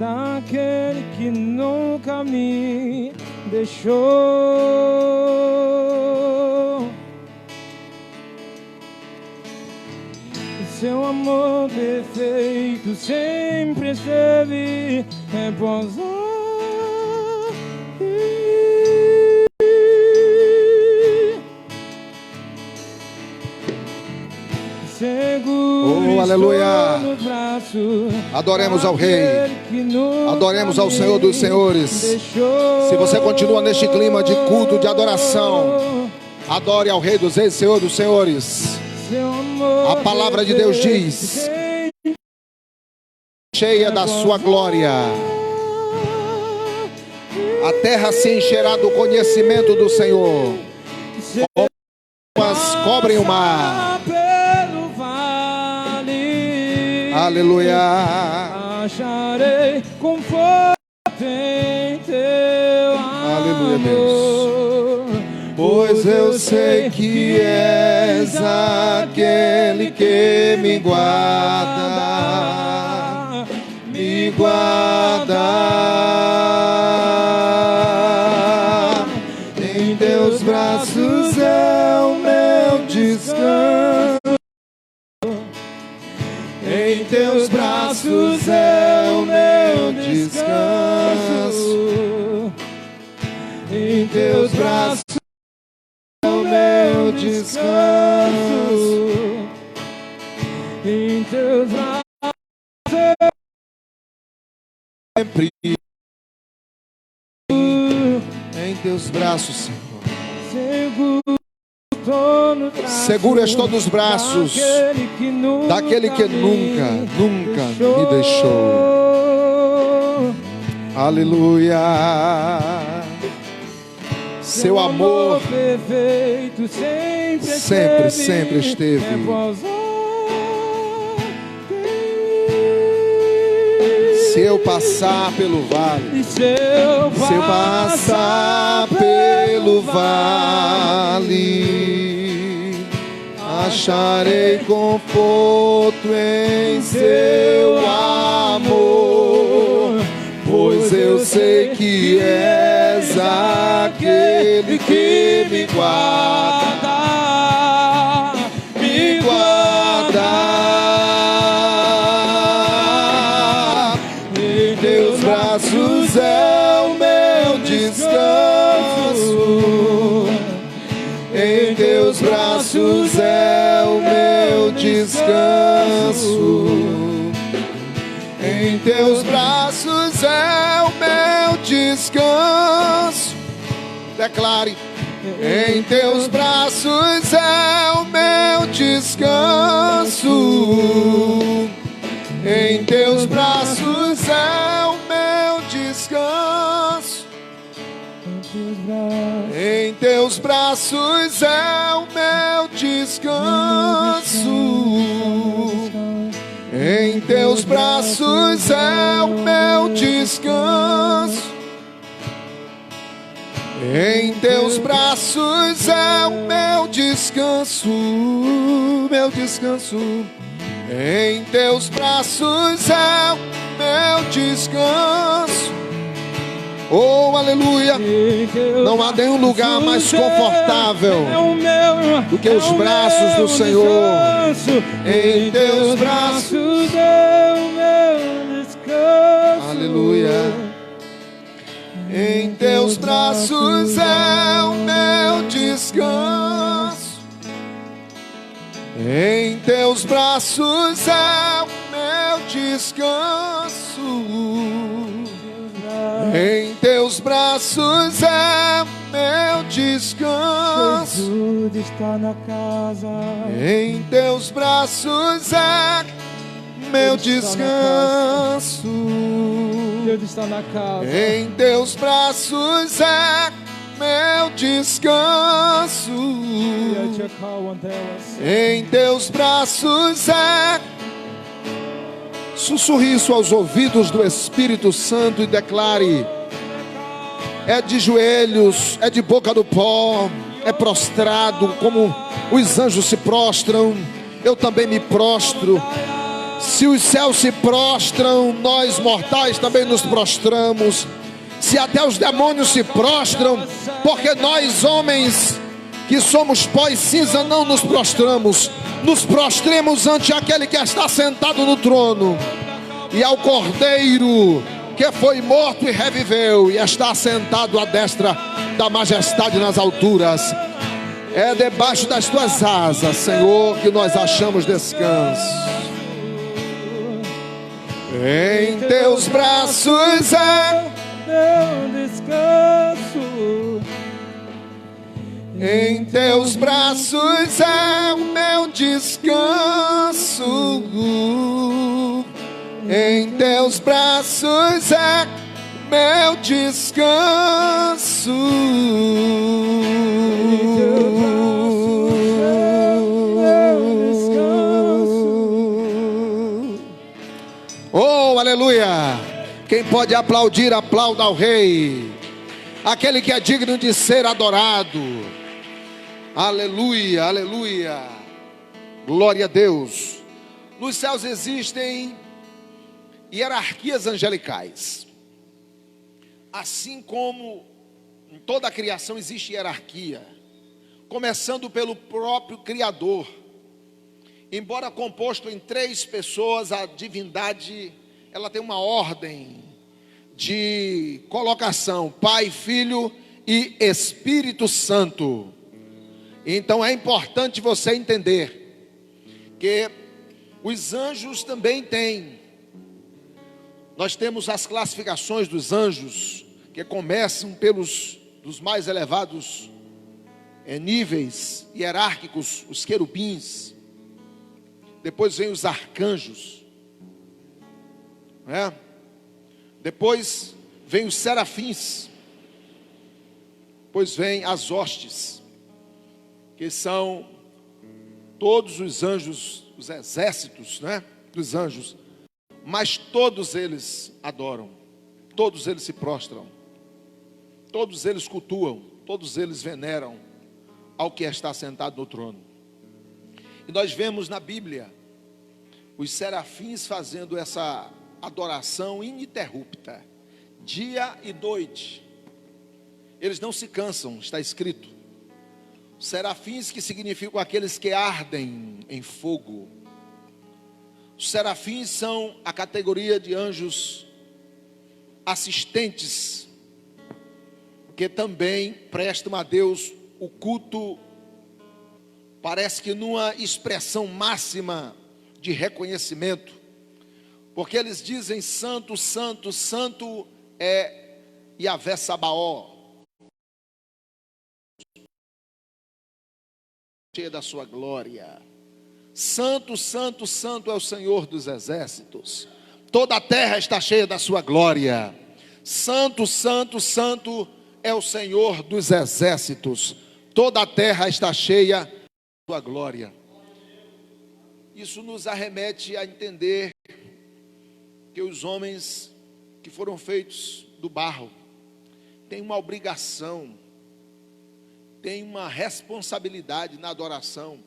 daquele que nunca me deixou. Seu amor perfeito sempre esteve repousando. Oh, aleluia! Adoremos ao Rei, adoremos ao Senhor dos Senhores. Se você continua neste clima de culto, de adoração, adore ao Rei dos Reis, Senhor dos Senhores. A palavra de Deus diz: cheia da sua glória, a terra se encherá do conhecimento do Senhor, as cobrem o mar. Aleluia. Acharei conforto em teu amor. Aleluia, Deus. Pois eu sei que és aquele que me guarda, me guarda. Em teus braços é o meu descanso. Em teus braços é o meu descanso. Em teus braços é o meu descanso. Em teus braços sempre. Em teus braços, Senhor. Seguro estou nos braços daquele que nunca me deixou. Aleluia. Seu amor sempre esteve. Se eu passar pelo vale, se eu passar pelo vale, acharei conforto em seu amor, pois eu sei que és aquele que me guarda, me guarda. Em teus braços é o meu descanso. Em teus braços é o meu descanso. Em teus braços é o meu descanso. Declare: em teus braços é o meu descanso. Em teus braços é o meu descanso. Em teus braços é o meu descanso. Em teus braços é o meu descanso. Em teus braços é o meu descanso, meu descanso. Em teus braços é o meu descanso. Oh, aleluia. Não há nenhum lugar mais confortável do que os braços do Senhor. Em teus braços é o meu descanso. Aleluia. Em teus braços é o meu descanso. Em teus braços é o meu descanso. Em teus braços é meu descanso. Jesus está na casa. Em teus braços é meu descanso. Deus está na casa. Em teus braços é meu descanso. Em teus braços é. Sussurre isso aos ouvidos do Espírito Santo e declare: é de joelhos, é de boca do pó, é prostrado como os anjos se prostram. Eu também me prostro. Se os céus se prostram, nós mortais também nos prostramos. Se até os demônios se prostram, porque nós homens que somos pó e cinza não nos prostramos. Nos prostremos ante aquele que está sentado no trono e ao Cordeiro que foi morto e reviveu e está sentado à destra da majestade nas alturas. É debaixo das tuas asas, Senhor, que nós achamos descanso. Em teus braços é meu descanso. Em teus braços é o meu descanso. Em teus braços é meu descanso. Oh, aleluia! Quem pode aplaudir, aplauda ao Rei, aquele que é digno de ser adorado. Aleluia, aleluia. Glória a Deus. Nos céus existem hierarquias angelicais. Assim como em toda a criação existe hierarquia, começando pelo próprio Criador. Embora composto em 3 pessoas, a divindade, ela tem uma ordem de colocação: Pai, Filho e Espírito Santo. Então é importante você entender que os anjos também têm. Nós temos as classificações dos anjos, que começam dos mais elevados níveis hierárquicos, os querubins. Depois vem os arcanjos, né? Depois vem os serafins. Depois vem as hostes, que são todos os anjos, os exércitos, né, dos anjos. Mas todos eles adoram, todos eles se prostram, todos eles cultuam, todos eles veneram ao que está sentado no trono. E nós vemos na Bíblia os serafins fazendo essa adoração ininterrupta, dia e noite. Eles não se cansam, está escrito. Serafins, que significam aqueles que ardem em fogo. Os serafins são a categoria de anjos assistentes, que também prestam a Deus o culto, parece que numa expressão máxima de reconhecimento, porque eles dizem: santo, santo, santo é Yahvé Sabaó, cheia da sua glória. Santo, santo, santo é o Senhor dos exércitos. Toda a terra está cheia da sua glória. Santo, santo, santo é o Senhor dos exércitos. Toda a terra está cheia da sua glória. Isso nos arremete a entender que os homens que foram feitos do barro têm uma obrigação, têm uma responsabilidade na adoração,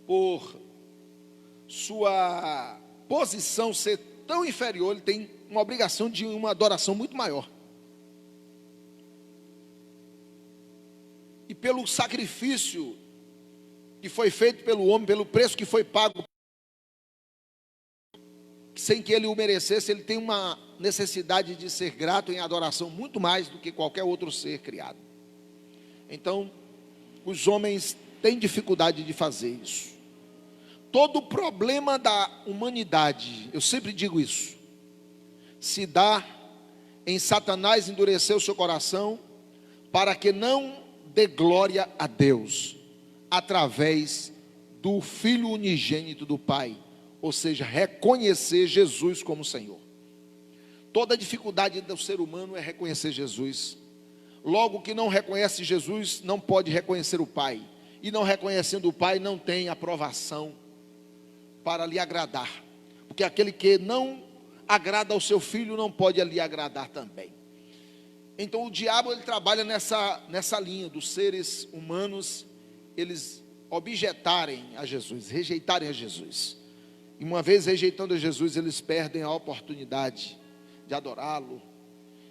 por sua posição ser tão inferior. Ele tem uma obrigação de uma adoração muito maior. E pelo sacrifício que foi feito pelo homem, pelo preço que foi pago, sem que ele o merecesse, ele tem uma necessidade de ser grato em adoração muito mais do que qualquer outro ser criado. Então, os homens têm dificuldade de fazer isso. Todo o problema da humanidade, eu sempre digo isso, se dá em Satanás endurecer o seu coração para que não dê glória a Deus através do Filho unigênito do Pai, ou seja, reconhecer Jesus como Senhor. Toda a dificuldade do ser humano é reconhecer Jesus. Logo que não reconhece Jesus, não pode reconhecer o Pai, e não reconhecendo o Pai, não tem aprovação para lhe agradar, porque aquele que não agrada ao seu filho não pode lhe agradar também. Então o diabo, ele trabalha nessa linha dos seres humanos, eles objetarem a Jesus, rejeitarem a Jesus. E uma vez rejeitando Jesus, eles perdem a oportunidade de adorá-lo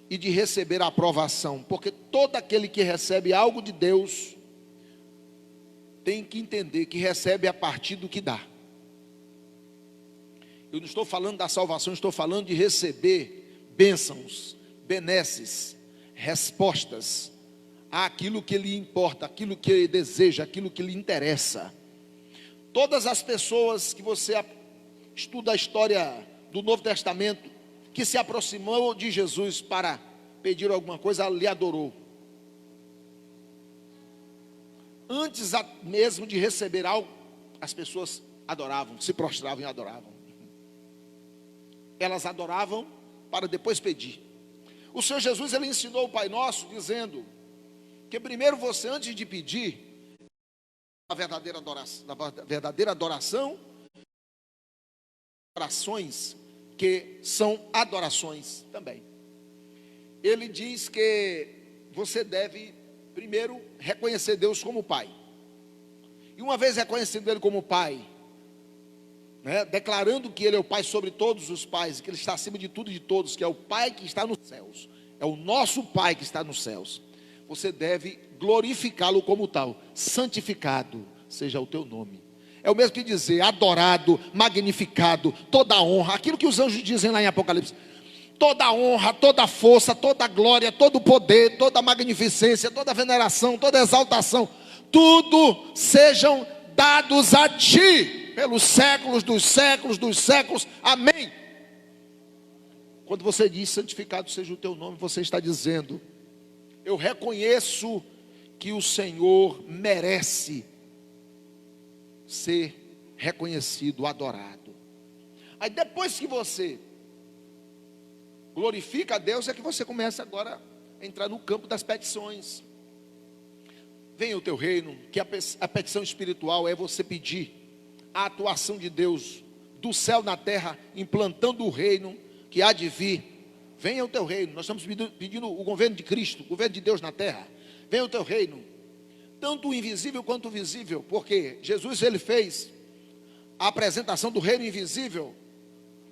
e de receber a aprovação, porque todo aquele que recebe algo de Deus tem que entender que recebe a partir do que dá. Eu não estou falando da salvação, estou falando de receber bênçãos, benesses, respostas àquilo que lhe importa, aquilo que ele deseja, aquilo que lhe interessa. Todas as pessoas que você estuda a história do Novo Testamento, que se aproximou de Jesus para pedir alguma coisa, lhe adorou. Antes mesmo de receber algo, as pessoas adoravam, se prostravam e adoravam. Elas adoravam para depois pedir. O Senhor Jesus, ele ensinou o Pai Nosso, dizendo que primeiro você, antes de pedir, a verdadeira adoração, orações que são adorações também. Ele diz que você deve primeiro reconhecer Deus como Pai. E uma vez reconhecendo Ele como Pai, declarando que Ele é o Pai sobre todos os pais, que Ele está acima de tudo e de todos, que é o Pai que está nos céus, é o nosso Pai que está nos céus, você deve glorificá-lo como tal. Santificado seja o teu nome. É o mesmo que dizer adorado, magnificado, toda honra, aquilo que os anjos dizem lá em Apocalipse. Toda honra, toda força, toda glória, todo poder, toda magnificência, toda veneração, toda exaltação, tudo sejam dados a ti, pelos séculos dos séculos dos séculos, amém. Quando você diz santificado seja o teu nome, você está dizendo, eu reconheço que o Senhor merece ser reconhecido, adorado. Aí depois que você glorifica a Deus, é que você começa agora a entrar no campo das petições. Venha o teu reino, que a petição espiritual é você pedir a atuação de Deus do céu na terra, implantando o reino que há de vir. Venha o teu reino, nós estamos pedindo o governo de Cristo, o governo de Deus na terra. Venha o teu reino, tanto o invisível quanto o visível, porque Jesus, ele fez a apresentação do reino invisível,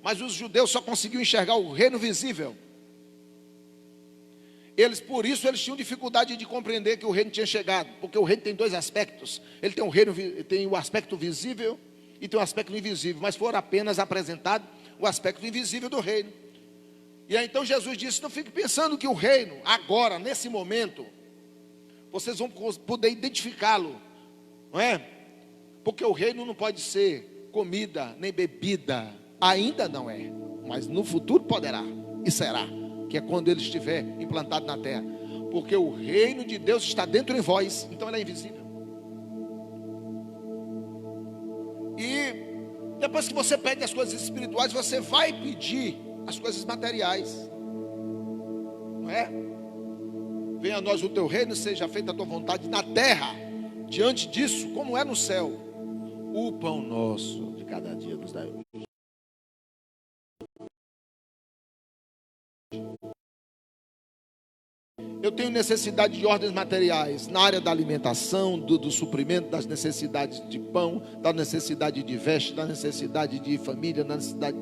mas os judeus só conseguiam enxergar o reino visível. Por isso eles tinham dificuldade de compreender que o reino tinha chegado, porque o reino tem dois aspectos. Ele tem tem o aspecto visível e tem o aspecto invisível, mas foram apenas apresentado o aspecto invisível do reino. E aí então Jesus disse, não fique pensando que o reino, agora, nesse momento, vocês vão poder identificá-lo, não é? Porque o reino não pode ser comida nem bebida, ainda não é, mas no futuro poderá e será, que é quando ele estiver implantado na terra, porque o reino de Deus está dentro em vós, então ele é invisível. E depois que você pede as coisas espirituais, você vai pedir as coisas materiais, não é? Venha a nós o teu reino, seja feita a tua vontade na terra, diante disso, como é no céu. O pão nosso de cada dia nos dá hoje. Eu tenho necessidade de ordens materiais na área da alimentação, do suprimento das necessidades de pão, da necessidade de veste, da necessidade de família, da necessidade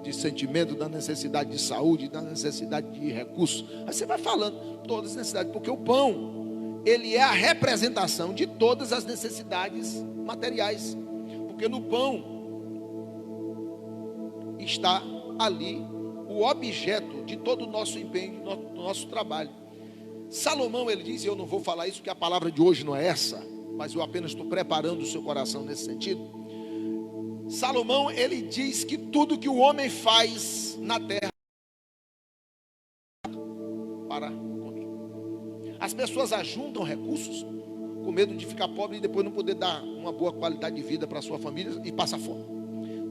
de sentimento, da necessidade de saúde, da necessidade de recursos. Aí você vai falando todas as necessidades, porque o pão, ele é a representação de todas as necessidades materiais, porque no pão está ali o objeto de todo o nosso empenho, do nosso trabalho. Salomão, ele diz, e eu não vou falar isso porque a palavra de hoje não é essa, mas eu apenas estou preparando o seu coração nesse sentido. Salomão, ele diz que tudo que o homem faz na terra para comer. As pessoas ajuntam recursos com medo de ficar pobre e depois não poder dar uma boa qualidade de vida para a sua família e passar fome.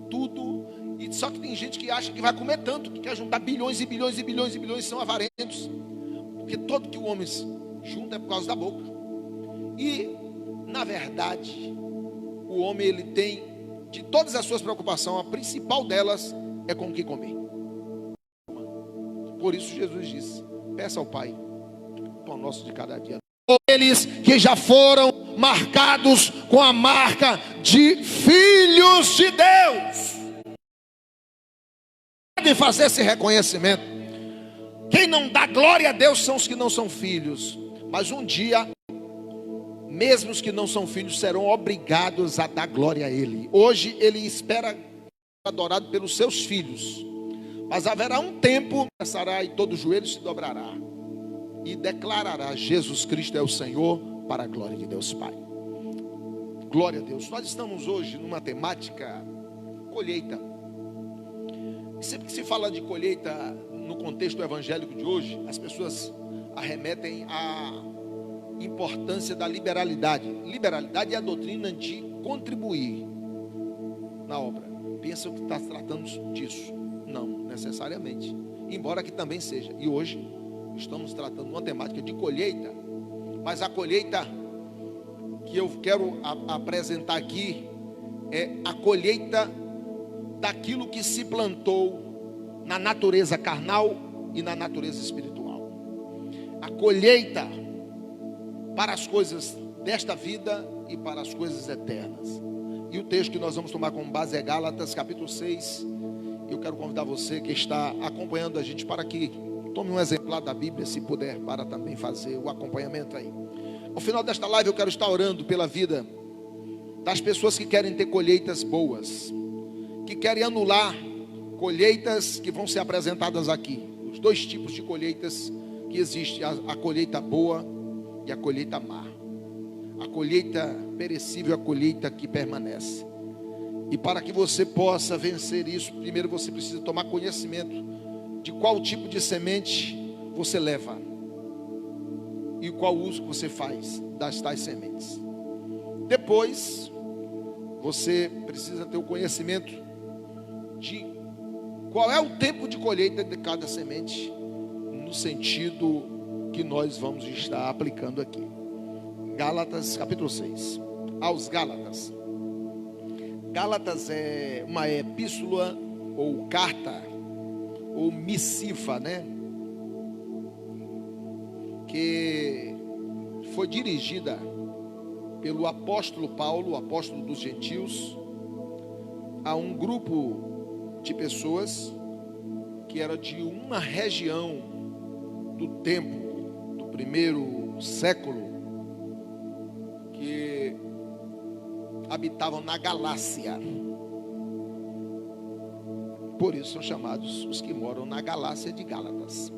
Tudo, e só que tem gente que acha que vai comer tanto, que quer juntar bilhões e bilhões e bilhões e bilhões, são avarentos, porque todo que o homem junta é por causa da boca. E na verdade, o homem, ele tem, de todas as suas preocupações, a principal delas é com o que comer. Por isso Jesus disse, peça ao Pai o pão nosso de cada dia. Eles que já foram marcados com a marca de filhos de Deus. Pode fazer esse reconhecimento. Quem não dá glória a Deus são os que não são filhos. Mas um dia, mesmo os que não são filhos serão obrigados a dar glória a Ele. Hoje Ele espera ser adorado pelos seus filhos. Mas haverá um tempo, começará e todo joelho se dobrará e declarará: Jesus Cristo é o Senhor, para a glória de Deus Pai. Glória a Deus. Nós estamos hoje numa temática colheita. E sempre que se fala de colheita no contexto evangélico de hoje, as pessoas arremetem à importância da liberalidade. Liberalidade é a doutrina de contribuir na obra. Pensam que está tratando disso. Não, necessariamente. Embora que também seja. E hoje estamos tratando de uma temática de colheita. Mas a colheita que eu quero apresentar aqui é a colheita daquilo que se plantou na natureza carnal e na natureza espiritual. A colheita para as coisas desta vida e para as coisas eternas. E o texto que nós vamos tomar como base é Gálatas capítulo 6. Eu quero convidar você que está acompanhando a gente para que tome um exemplar da Bíblia, se puder, para também fazer o acompanhamento aí. Ao final desta live eu quero estar orando pela vida das pessoas que querem ter colheitas boas, que querem anular colheitas que vão ser apresentadas aqui. Os dois tipos de colheitas que existem: a colheita boa e a colheita má. A colheita perecível, a colheita que permanece. E para que você possa vencer isso, primeiro você precisa tomar conhecimento de qual tipo de semente você leva e qual uso que você faz das tais sementes. Depois, você precisa ter o conhecimento de qual é o tempo de colheita de cada semente, no sentido que nós vamos estar aplicando aqui. Gálatas capítulo 6. Aos Gálatas. Gálatas é uma epístola ou carta ou missiva, né? Que foi dirigida pelo apóstolo Paulo, o apóstolo dos gentios, a um grupo de pessoas que era de uma região do tempo do primeiro século, que habitavam na Galácia. Por isso são chamados os que moram na Galácia de Gálatas.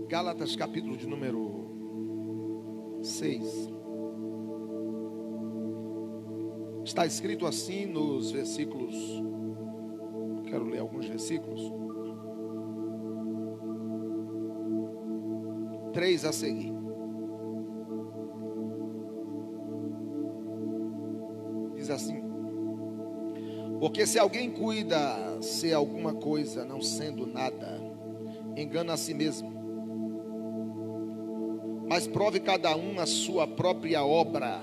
Gálatas capítulo de número 6. Está escrito assim nos versículos, quero ler alguns versículos, 3 a seguir. Diz assim: porque se alguém cuida ser alguma coisa, não sendo nada, engana a si mesmo. Mas prove cada um a sua própria obra,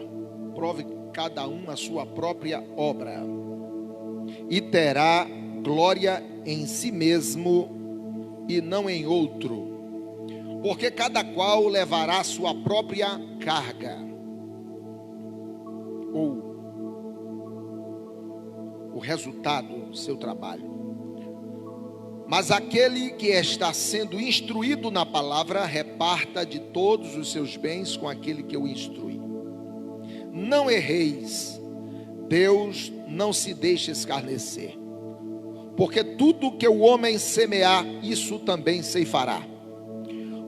prove cada um a sua própria obra, e terá glória em si mesmo e não em outro, porque cada qual levará a sua própria carga, ou o resultado do seu trabalho. Mas aquele que está sendo instruído na palavra, reparta de todos os seus bens com aquele que o instrui. Não erreis, Deus não se deixa escarnecer, porque tudo que o homem semear, isso também ceifará.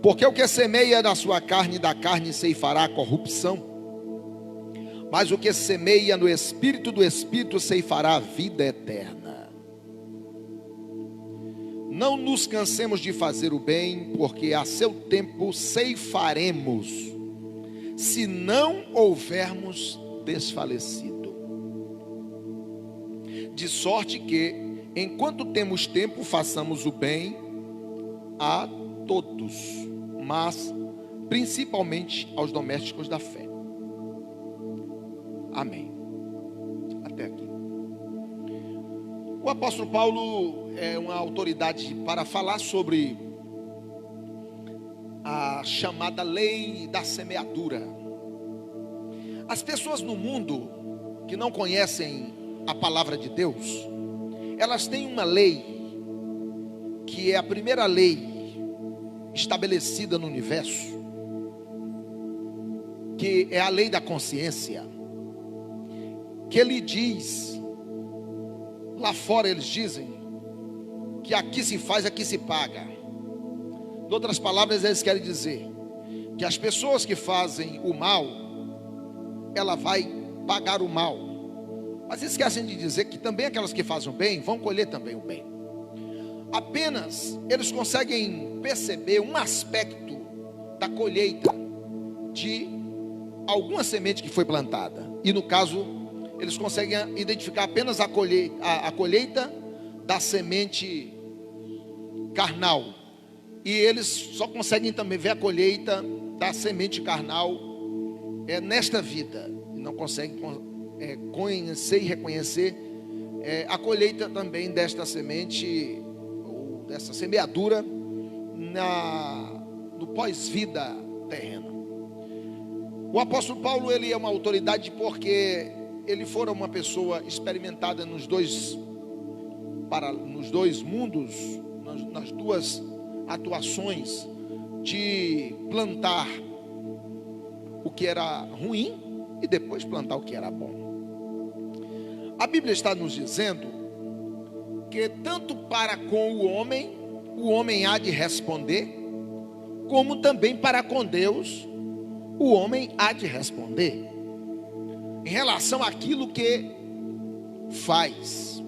Porque o que semeia na sua carne, da carne ceifará a corrupção, mas o que semeia no Espírito, do Espírito ceifará a vida eterna. Não nos cansemos de fazer o bem, porque a seu tempo ceifaremos, se não houvermos desfalecido. De sorte que, enquanto temos tempo, façamos o bem a todos, mas principalmente aos domésticos da fé. Amém. apóstolo Paulo é uma autoridade para falar sobre a chamada lei da semeadura. As pessoas no mundo que não conhecem a palavra de Deus, elas têm uma lei, que é a primeira lei estabelecida no universo, que é a lei da consciência, que ele diz, lá fora eles dizem, que aqui se faz, aqui se paga. Em outras palavras, eles querem dizer que as pessoas que fazem o mal, ela vai pagar o mal. Mas esquecem de dizer que também aquelas que fazem o bem, vão colher também o bem. Apenas eles conseguem perceber um aspecto da colheita de alguma semente que foi plantada. E no caso, eles conseguem identificar apenas a colheita da semente carnal. E eles só conseguem também ver a colheita da semente carnal nesta vida. E não conseguem conhecer e reconhecer a colheita também desta semente, ou dessa semeadura, no pós-vida terrena. O apóstolo Paulo, ele é uma autoridade porque ele fora uma pessoa experimentada nos dois mundos, nas duas atuações de plantar o que era ruim e depois plantar o que era bom. A Bíblia está nos dizendo que tanto para com o homem há de responder, como também para com Deus, o homem há de responder em relação àquilo que faz.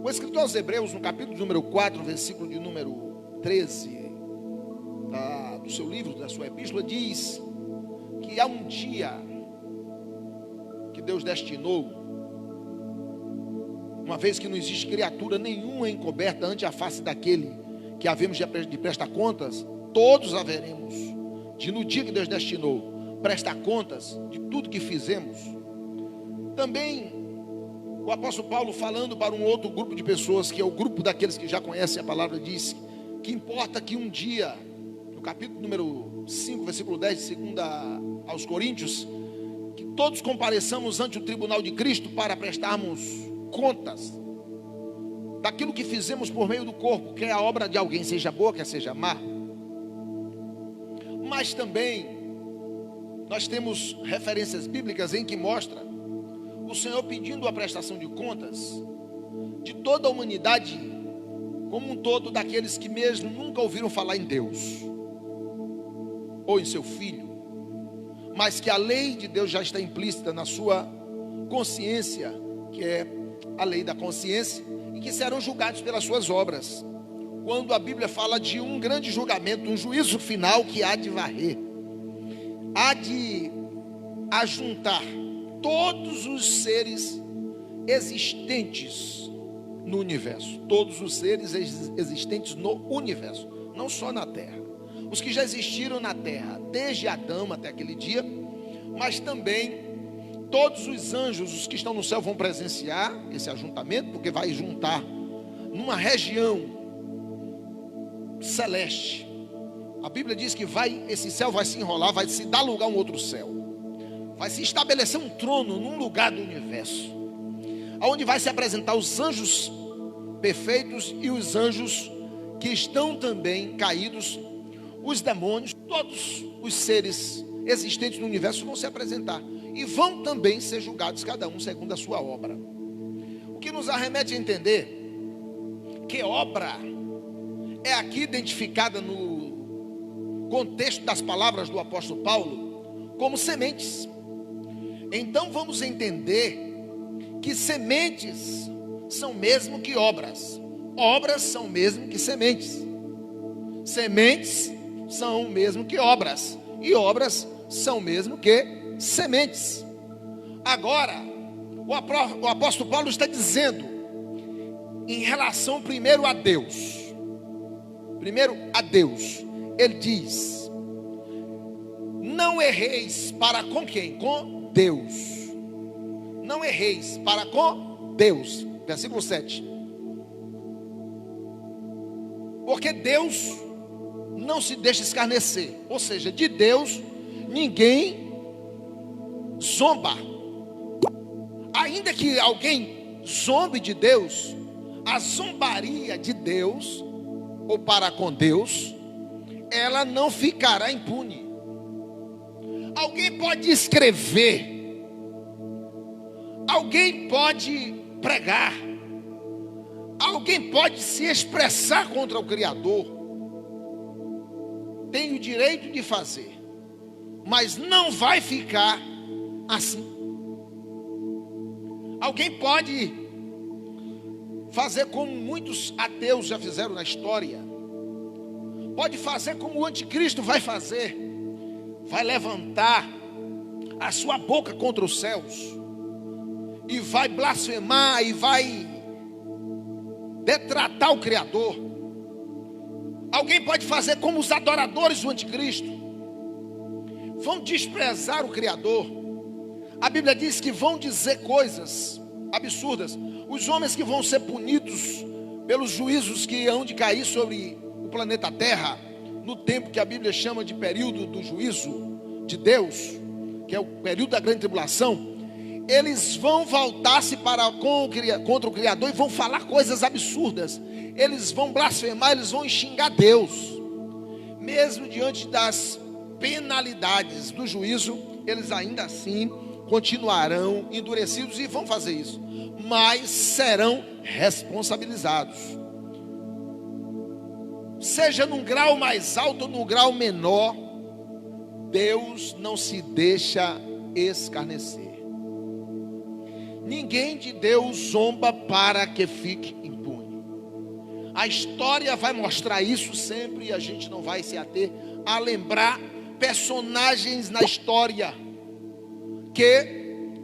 O escritor aos Hebreus, no capítulo número 4, versículo de número 13, do seu livro, da sua epístola, diz que há um dia que Deus destinou, uma vez que não existe criatura nenhuma encoberta ante a face daquele que havemos de prestar contas, todos haveremos de, no dia que Deus destinou, prestar contas de tudo que fizemos. Também o apóstolo Paulo, falando para um outro grupo de pessoas, que é o grupo daqueles que já conhecem a palavra, diz que importa que um dia, no capítulo número 5, versículo 10, de 2 aos Coríntios, que todos compareçamos ante o tribunal de Cristo para prestarmos contas daquilo que fizemos por meio do corpo, quer a obra de alguém seja boa, quer seja má. Mas também nós temos referências bíblicas em que mostra o Senhor pedindo a prestação de contas de toda a humanidade como um todo, daqueles que mesmo nunca ouviram falar em Deus ou em seu Filho, mas que a lei de Deus já está implícita na sua consciência, que é a lei da consciência, e que serão julgados pelas suas obras. Quando a Bíblia fala de um grande julgamento, um juízo final que há de varrer, há de ajuntar todos os seres existentes no universo, todos os seres existentes no universo, não só na terra, os que já existiram na terra desde Adão até aquele dia, mas também todos os anjos, os que estão no céu, vão presenciar esse ajuntamento, porque vai juntar numa região celeste. A Bíblia diz que esse céu vai se enrolar, vai se dar lugar a um outro céu, vai se estabelecer um trono num lugar do universo, onde vai se apresentar os anjos perfeitos e os anjos que estão também caídos, os demônios, todos os seres existentes no universo vão se apresentar e vão também ser julgados, cada um segundo a sua obra. O que nos arremete a entender que obra é aqui identificada no contexto das palavras do apóstolo Paulo como sementes. Então vamos entender que sementes são mesmo que obras, obras são mesmo que sementes, sementes são mesmo que obras, e obras são mesmo que sementes. Agora, o apóstolo Paulo está dizendo em relação primeiro a Deus. Ele diz: não erreis para com quem? Com Deus. Não erreis para com Deus. Versículo 7. Porque Deus não se deixa escarnecer. Ou seja, de Deus ninguém zomba. Ainda que alguém zombe de Deus, a zombaria de Deus, ou para com Deus, ela não ficará impune. Alguém pode escrever, alguém pode pregar, alguém pode se expressar contra o Criador, tem o direito de fazer, mas não vai ficar assim. Alguém pode fazer como muitos ateus já fizeram na história, pode fazer como o anticristo vai fazer, vai levantar a sua boca contra os céus, e vai blasfemar, e vai detratar o Criador. Alguém pode fazer como os adoradores do anticristo, vão desprezar o Criador. A Bíblia diz que vão dizer coisas absurdas. Os homens que vão ser punidos pelos juízos que hão de cair sobre o planeta Terra, no tempo que a Bíblia chama de período do juízo de Deus, que é o período da grande tribulação, eles vão voltar-se contra o Criador e vão falar coisas absurdas. Eles vão blasfemar, eles vão xingar Deus. Mesmo diante das penalidades do juízo, eles ainda assim continuarão endurecidos e vão fazer isso, mas serão responsabilizados. Seja num grau mais alto ou num grau menor, Deus não se deixa escarnecer. Ninguém de Deus zomba para que fique impune. A história vai mostrar isso sempre, e a gente não vai se ater a lembrar personagens na história que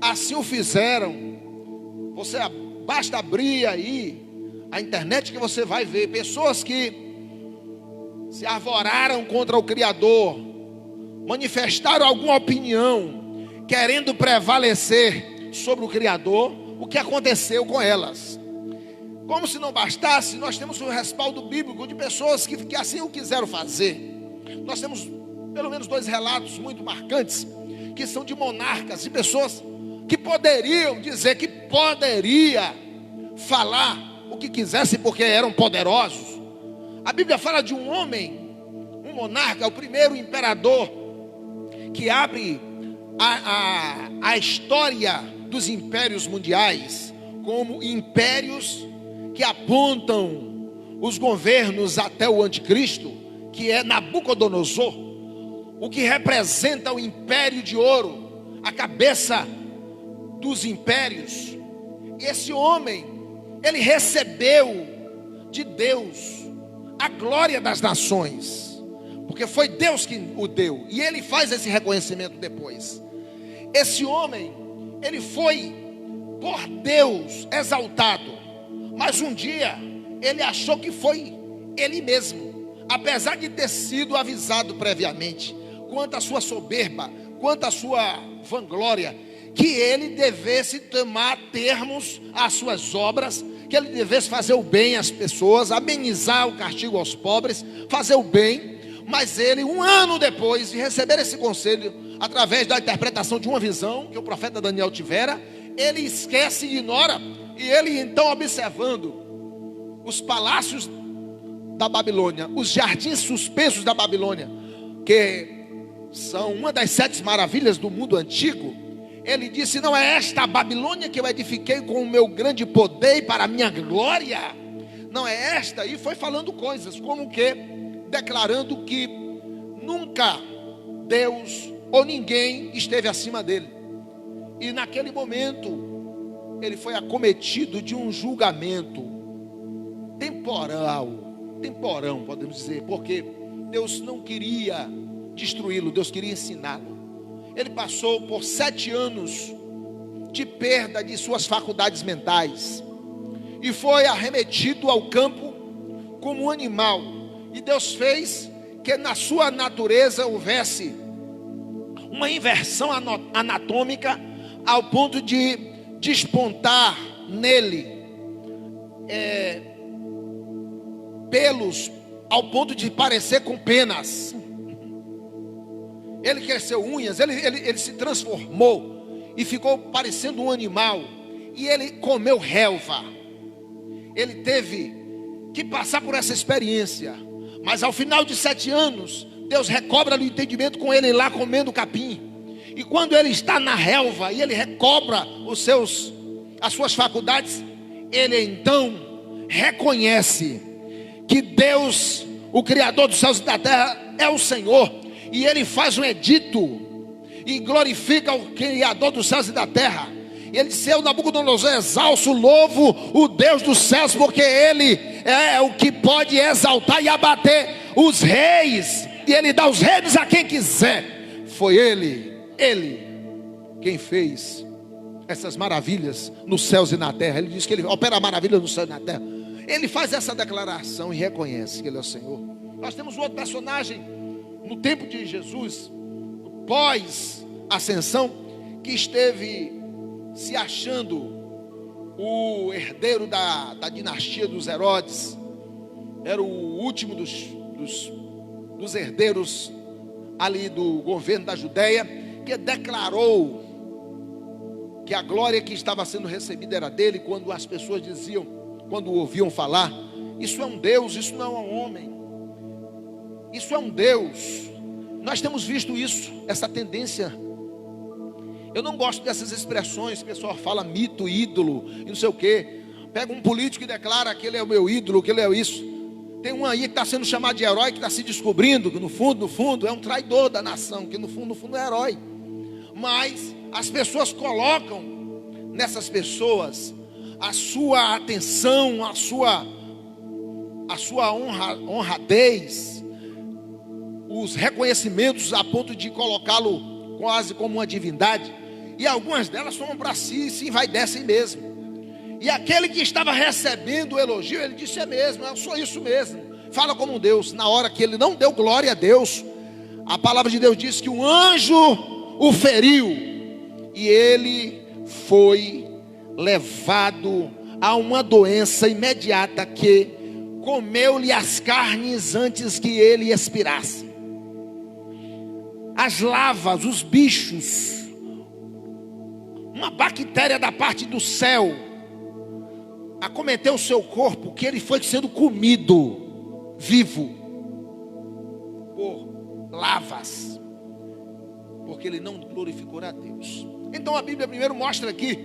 assim o fizeram. Você basta abrir aí a internet que você vai ver pessoas que se arvoraram contra o Criador, manifestaram alguma opinião, querendo prevalecer sobre o Criador. O que aconteceu com elas? Como se não bastasse, nós temos um respaldo bíblico de pessoas que assim o quiseram fazer. Nós temos pelo menos 2 relatos muito marcantes, que são de monarcas, de pessoas que poderiam dizer, que poderia falar o que quisesse porque eram poderosos. A Bíblia fala de um homem, um monarca, o primeiro imperador, que abre a história dos impérios mundiais como impérios que apontam os governos até o anticristo, que é Nabucodonosor, o que representa o império de ouro, a cabeça dos impérios. Esse homem, ele recebeu de Deus a glória das nações, porque foi Deus que o deu, e ele faz esse reconhecimento depois. Esse homem, ele foi por Deus exaltado, mas um dia ele achou que foi ele mesmo, apesar de ter sido avisado previamente quanto à sua soberba, quanto à sua vanglória, que ele devesse tomar termos às suas obras, que ele devesse fazer o bem às pessoas, amenizar o castigo aos pobres, fazer o bem. Mas ele, um ano depois de receber esse conselho, através da interpretação de uma visão que o profeta Daniel tivera, ele esquece e ignora. E ele então, observando os palácios da Babilônia, os jardins suspensos da Babilônia, que são uma das 7 maravilhas do mundo antigo, ele disse: não é esta a Babilônia que eu edifiquei com o meu grande poder e para a minha glória? Não é esta? E foi falando coisas como que declarando que nunca Deus ou ninguém esteve acima dele. E naquele momento ele foi acometido de um julgamento temporão, podemos dizer, porque Deus não queria destruí-lo, Deus queria ensiná-lo. Ele passou por 7 anos de perda de suas faculdades mentais e foi arremetido ao campo como um animal. E Deus fez que na sua natureza houvesse uma inversão anatômica, ao ponto de despontar nele pelos ao ponto de parecer com penas. Ele cresceu unhas, ele se transformou e ficou parecendo um animal. E ele comeu relva. Ele teve que passar por essa experiência. Mas ao final de 7 anos, Deus recobra o entendimento com ele lá comendo capim. E quando ele está na relva e ele recobra as suas faculdades, ele então reconhece que Deus, o Criador dos céus e da terra, é o Senhor. E ele faz um edito e glorifica o Criador dos céus e da terra. E ele disse: eu, Nabucodonosor, exalço, louvo o Deus dos céus, porque ele é o que pode exaltar e abater os reis, e ele dá os reinos a quem quiser. Foi ele quem fez essas maravilhas nos céus e na terra. Ele diz que ele opera maravilhas no céu e na terra. Ele faz essa declaração e reconhece que ele é o Senhor. Nós temos um outro personagem no tempo de Jesus, pós ascensão, que esteve se achando o herdeiro da dinastia dos Herodes. Era o último dos herdeiros ali do governo da Judéia, que declarou que a glória que estava sendo recebida era dele. Quando as pessoas diziam, quando ouviam falar: isso é um Deus, isso não é um homem, isso é um Deus. Nós temos visto isso, essa tendência. Eu não gosto dessas expressões. O pessoal fala mito, ídolo e não sei o que. Pega um político e declara que ele é o meu ídolo, que ele é isso. Tem um aí que está sendo chamado de herói, que está se descobrindo que no fundo é um traidor da nação, que no fundo é herói. Mas as pessoas colocam nessas pessoas a sua atenção, a sua honradez, os reconhecimentos, a ponto de colocá-lo quase como uma divindade. E algumas delas tomam para si e se envaidecem mesmo. E aquele que estava recebendo o elogio, ele disse: é mesmo, eu sou isso mesmo. Fala como um Deus. Na hora que ele não deu glória a Deus, a palavra de Deus diz que um anjo o feriu, e ele foi levado a uma doença imediata, que comeu-lhe as carnes antes que ele expirasse. As lavas, os bichos, uma bactéria da parte do céu acometeu o seu corpo, que ele foi sendo comido vivo por lavas, porque ele não glorificou a Deus. Então a Bíblia primeiro mostra aqui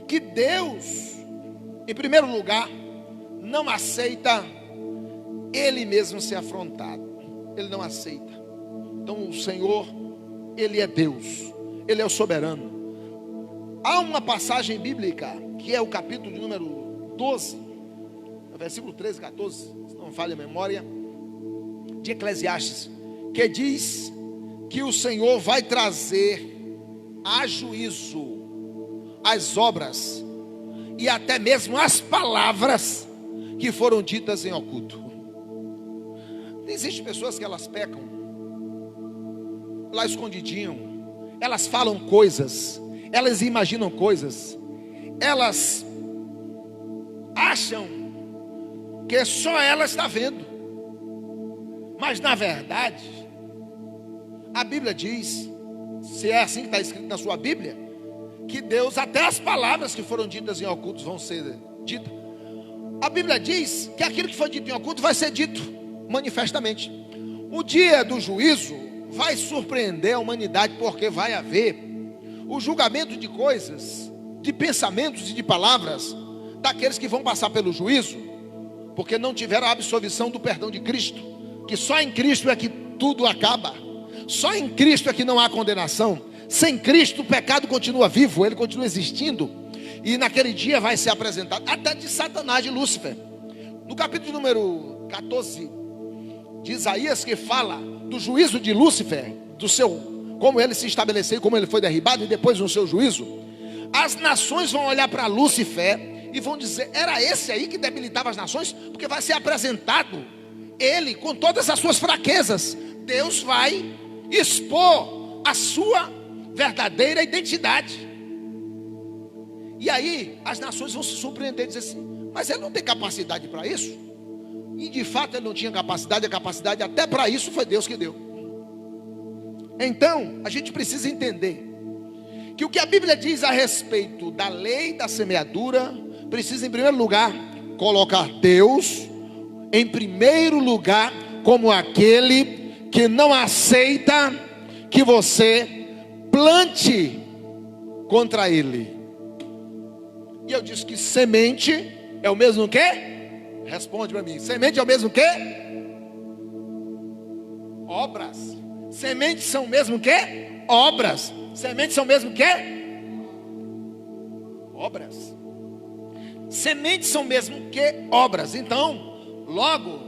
que Deus, em primeiro lugar, não aceita ele mesmo ser afrontado. Ele não aceita. Então o Senhor, ele é Deus, ele é o soberano. Há uma passagem bíblica, que é o capítulo de número 12, versículo 13 e 14, se não me falha a memória, de Eclesiastes, que diz que o Senhor vai trazer a juízo as obras e até mesmo as palavras que foram ditas em oculto. Existem pessoas que elas pecam lá escondidinho, elas falam coisas, elas imaginam coisas, elas acham que só ela está vendo, mas na verdade a Bíblia diz, se é assim que está escrito na sua Bíblia, que Deus, até as palavras que foram ditas em ocultos vão ser ditas. A Bíblia diz que aquilo que foi dito em oculto vai ser dito manifestamente. O dia do juízo vai surpreender a humanidade, porque vai haver o julgamento de coisas, de pensamentos e de palavras daqueles que vão passar pelo juízo, porque não tiveram a absolvição do perdão de Cristo, que só em Cristo é que tudo acaba, só em Cristo é que não há condenação. Sem Cristo o pecado continua vivo, ele continua existindo, e naquele dia vai ser apresentado até de Satanás, de Lúcifer. No capítulo número 14 de Isaías, que fala do juízo de Lúcifer, do seu, como ele se estabeleceu, como ele foi derribado, e depois no seu juízo, as nações vão olhar para Lúcifer e vão dizer: era esse aí que debilitava as nações? Porque vai ser apresentado ele com todas as suas fraquezas. Deus vai expor a sua verdadeira identidade. E aí as nações vão se surpreender e dizer assim: Mas ele não tem capacidade para isso. E de fato ele não tinha capacidade. A capacidade até para isso foi Deus que deu. Então a gente precisa entender que o que a Bíblia diz a respeito da lei da semeadura precisa, em primeiro lugar, colocar Deus em primeiro lugar, como aquele que não aceita que você plante contra ele. E eu disse que semente é o mesmo que? Responde para mim. Semente é o mesmo que? Obras. Sementes são o mesmo que? Obras. Sementes são o mesmo que? Obras. Sementes são o mesmo que obras. Então, logo,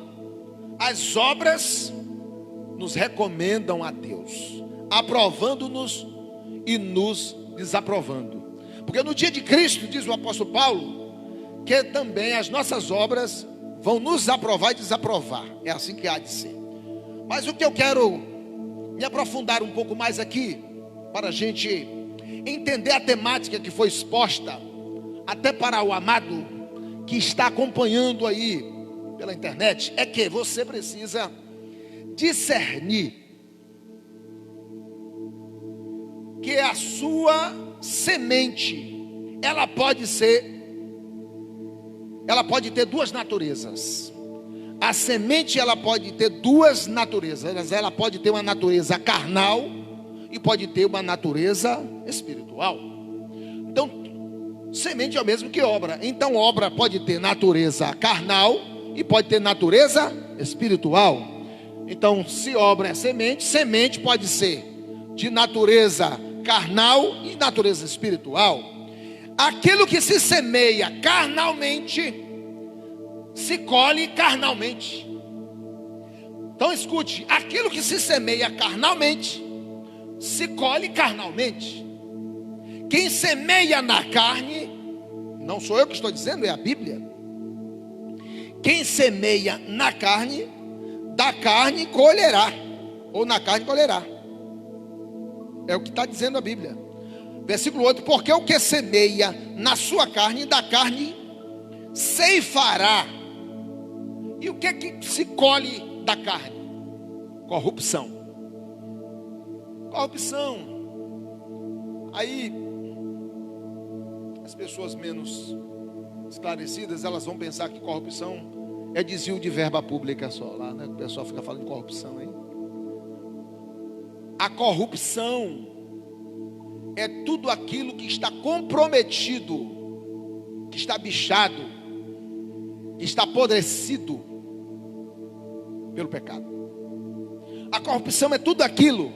as obras nos recomendam a Deus, aprovando-nos e nos desaprovando. Porque no dia de Cristo, diz o apóstolo Paulo, que também as nossas obras vão nos aprovar e desaprovar. É assim que há de ser. Mas o que eu quero me aprofundar um pouco mais aqui, para a gente entender a temática que foi exposta, até para o amado que está acompanhando aí pela internet, é que você precisa discernir que a sua semente, ela pode ter duas naturezas. A semente, ela pode ter duas naturezas. Ela pode ter uma natureza carnal e pode ter uma natureza espiritual. Então, semente é o mesmo que obra. Então, obra pode ter natureza carnal e pode ter natureza espiritual. Então, se obra é semente, semente pode ser de natureza carnal e natureza espiritual. Aquilo que se semeia carnalmente, se colhe carnalmente. Então escute, aquilo que se semeia carnalmente, se colhe carnalmente. Quem semeia na carne, não sou eu que estou dizendo, é a Bíblia. Quem semeia na carne, da carne colherá, ou na carne colherá. É o que está dizendo a Bíblia. Versículo 8: porque o que semeia na sua carne, da carne ceifará. E o que é que se colhe da carne? Corrupção. Corrupção. Aí as pessoas menos esclarecidas, elas vão pensar que corrupção é desvio de verba pública só. Lá, né? O pessoal fica falando de corrupção aí. A corrupção é tudo aquilo que está comprometido, que está bichado, que está apodrecido pelo pecado. A corrupção é tudo aquilo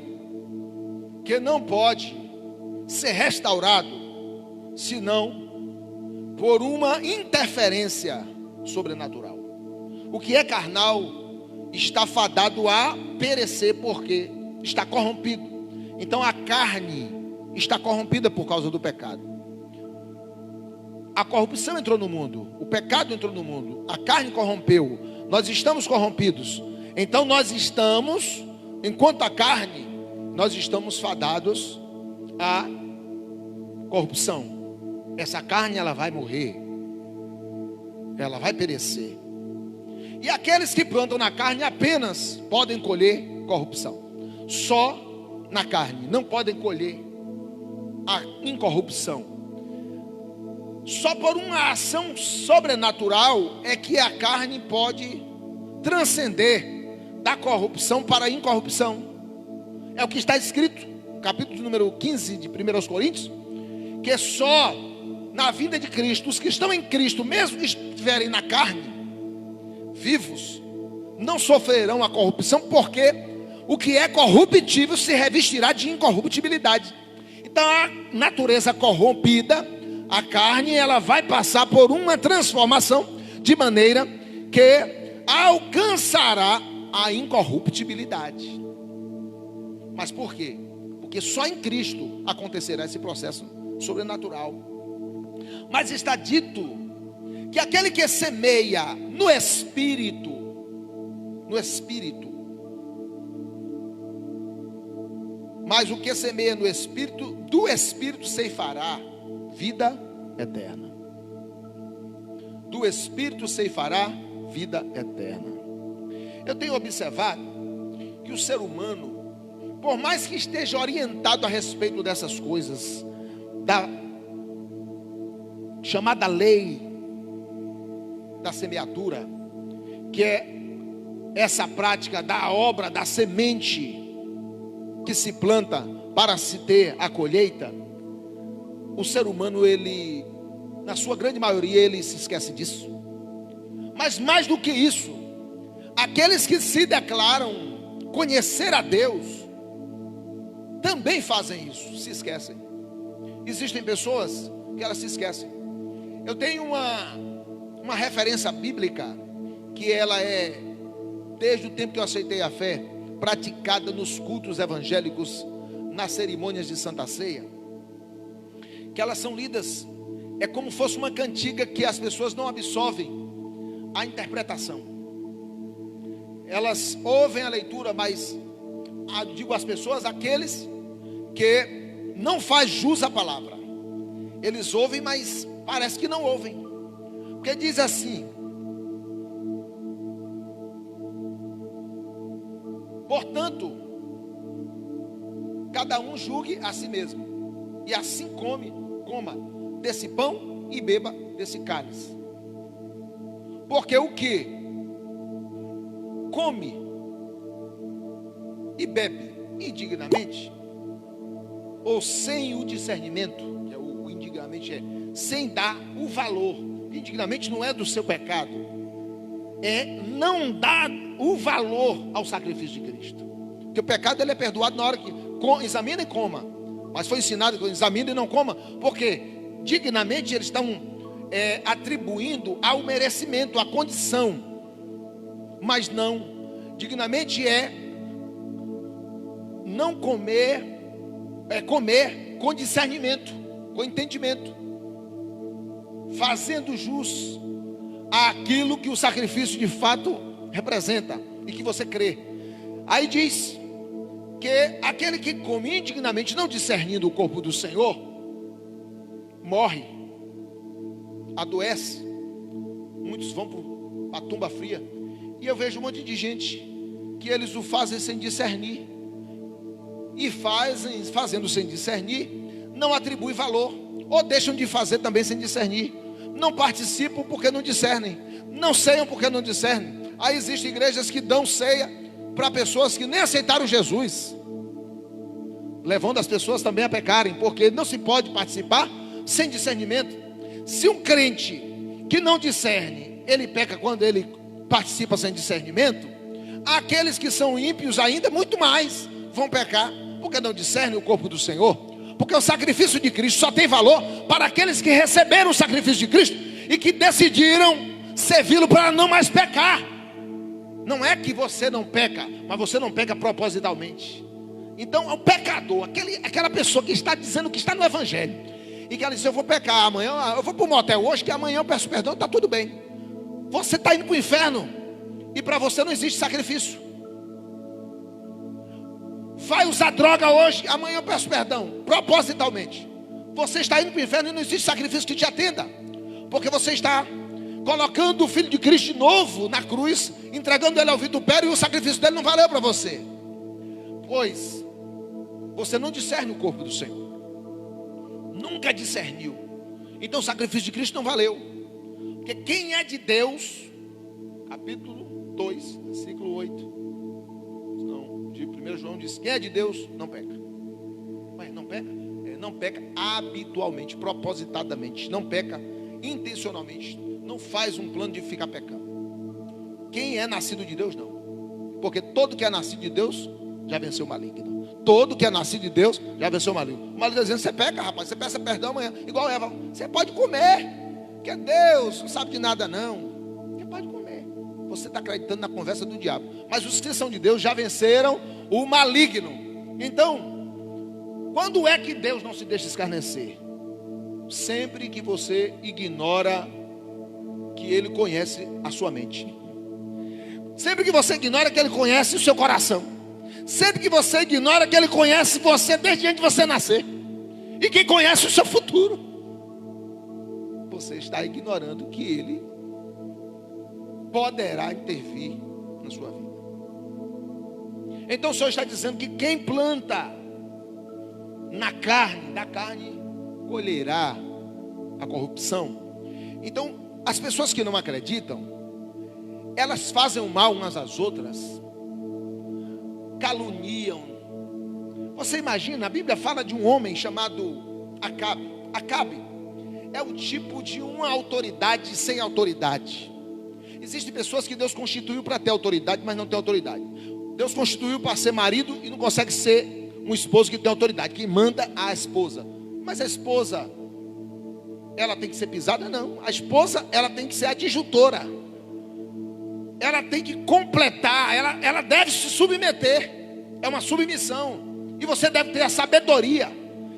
que não pode ser restaurado, senão por uma interferência sobrenatural. O que é carnal está fadado a perecer, porque está corrompido. Então a carne está corrompida por causa do pecado. A corrupção entrou no mundo, o pecado entrou no mundo, a carne corrompeu, nós estamos corrompidos. Então nós estamos, enquanto a carne, nós estamos fadados à corrupção. Essa carne, ela vai morrer, ela vai perecer. E aqueles que plantam na carne apenas podem colher corrupção. Só na carne, não podem colher a incorrupção. Só por uma ação sobrenatural é que a carne pode transcender da corrupção para a incorrupção. É o que está escrito no capítulo número 15 de 1 Coríntios, que só na vinda de Cristo, os que estão em Cristo, mesmo que estiverem na carne, vivos, não sofrerão a corrupção, porque o que é corruptível se revestirá de incorruptibilidade. Então a natureza corrompida, a carne, ela vai passar por uma transformação de maneira que alcançará a incorruptibilidade. Mas por quê? Porque só em Cristo acontecerá esse processo sobrenatural. Mas está dito que aquele que semeia no Espírito, mas o que semeia no Espírito, do Espírito ceifará vida eterna. do Espírito ceifará vida eterna. Eu tenho observado que o ser humano, por mais que esteja orientado a respeito dessas coisas, da chamada lei da semeadura, que é essa prática da obra, da semente que se planta para se ter a colheita, o ser humano, ele, na sua grande maioria, ele se esquece disso. Mas mais do que isso, aqueles que se declaram conhecer a Deus, também fazem isso, se esquecem. Existem pessoas que elas se esquecem. Eu tenho uma referência bíblica, que ela é, desde o tempo que eu aceitei a fé, praticada nos cultos evangélicos, nas cerimônias de Santa Ceia, que elas são lidas, é como se fosse uma cantiga que as pessoas não absorvem a interpretação. Elas ouvem a leitura, mas digo às pessoas, aqueles que não faz jus à palavra, eles ouvem, mas parece que não ouvem, porque diz assim: portanto, cada um julgue a si mesmo, e assim coma desse pão e beba desse cálice. Porque o que come e bebe indignamente, ou sem o discernimento, que é o indignamente é sem dar o valor, indignamente não é do seu pecado, é não dar o valor ao sacrifício de Cristo. Porque o pecado ele é perdoado na hora que examina e coma. Mas foi ensinado que examina e não coma, porque dignamente eles estão atribuindo ao merecimento, à condição. Mas não, dignamente é não comer, é comer com discernimento, com entendimento, fazendo jus àquilo que o sacrifício de fato representa e que você crê. Aí diz que aquele que come indignamente, não discernindo o corpo do Senhor, morre, adoece. Muitos vão para a tumba fria. E eu vejo um monte de gente que eles o fazem sem discernir, e fazendo sem discernir, não atribui valor, ou deixam de fazer também sem discernir. Não participam porque não discernem, não ceiam porque não discernem. Aí existem igrejas que dão ceia para pessoas que nem aceitaram Jesus, levando as pessoas também a pecarem, porque não se pode participar sem discernimento. Se um crente que não discerne, ele peca quando ele participa sem discernimento, aqueles que são ímpios ainda muito mais vão pecar, porque não discernem o corpo do Senhor. Porque o sacrifício de Cristo só tem valor para aqueles que receberam o sacrifício de Cristo e que decidiram servi-lo para não mais pecar. Não é que você não peca, mas você não peca propositalmente. Então o pecador, aquela pessoa que está dizendo que está no evangelho, e que ela diz: eu vou pecar amanhã, eu vou para o motel hoje, que amanhã eu peço perdão, está tudo bem. Você está indo para o inferno, e para você não existe sacrifício. Vai usar droga hoje, amanhã eu peço perdão, propositalmente. Você está indo para o inferno e não existe sacrifício que te atenda, porque você está colocando o Filho de Cristo de novo na cruz, entregando ele ao vitupério, e o sacrifício dele não valeu para você, pois você não discerne o corpo do Senhor, nunca discerniu. Então o sacrifício de Cristo não valeu, porque quem é de Deus, capítulo 2, versículo 8, de 1 João diz: quem é de Deus não peca. Mas não peca? Não peca habitualmente, propositadamente, não peca intencionalmente, não faz um plano de ficar pecando. Quem é nascido de Deus não, porque todo que é nascido de Deus já venceu o maligno. Todo que é nascido de Deus já venceu o maligno. O maligno dizendo: você peca, rapaz, você peça perdão amanhã, igual Eva, você pode comer, que é Deus, não sabe de nada não, você pode comer. Você está acreditando na conversa do diabo. Mas os que são de Deus já venceram o maligno. Então, quando é que Deus não se deixa escarnecer? Sempre que você ignora que Ele conhece a sua mente. Sempre que você ignora que Ele conhece o seu coração. Sempre que você ignora que Ele conhece você desde antes de você nascer, e que conhece o seu futuro, você está ignorando que Ele poderá intervir na sua vida. Então o Senhor está dizendo que quem planta na carne, da carne colherá a corrupção. Então as pessoas que não acreditam, elas fazem o mal umas às outras, caluniam. Você imagina, a Bíblia fala de um homem chamado Acabe. Acabe é o tipo de uma autoridade sem autoridade. Existem pessoas que Deus constituiu para ter autoridade, mas não tem autoridade. Deus constituiu para ser marido e não consegue ser um esposo que tem autoridade, que manda a esposa. Mas a esposa, ela tem que ser pisada? Não. A esposa, ela tem que ser adjutora. Ela tem que completar, ela deve se submeter. É uma submissão. E você deve ter a sabedoria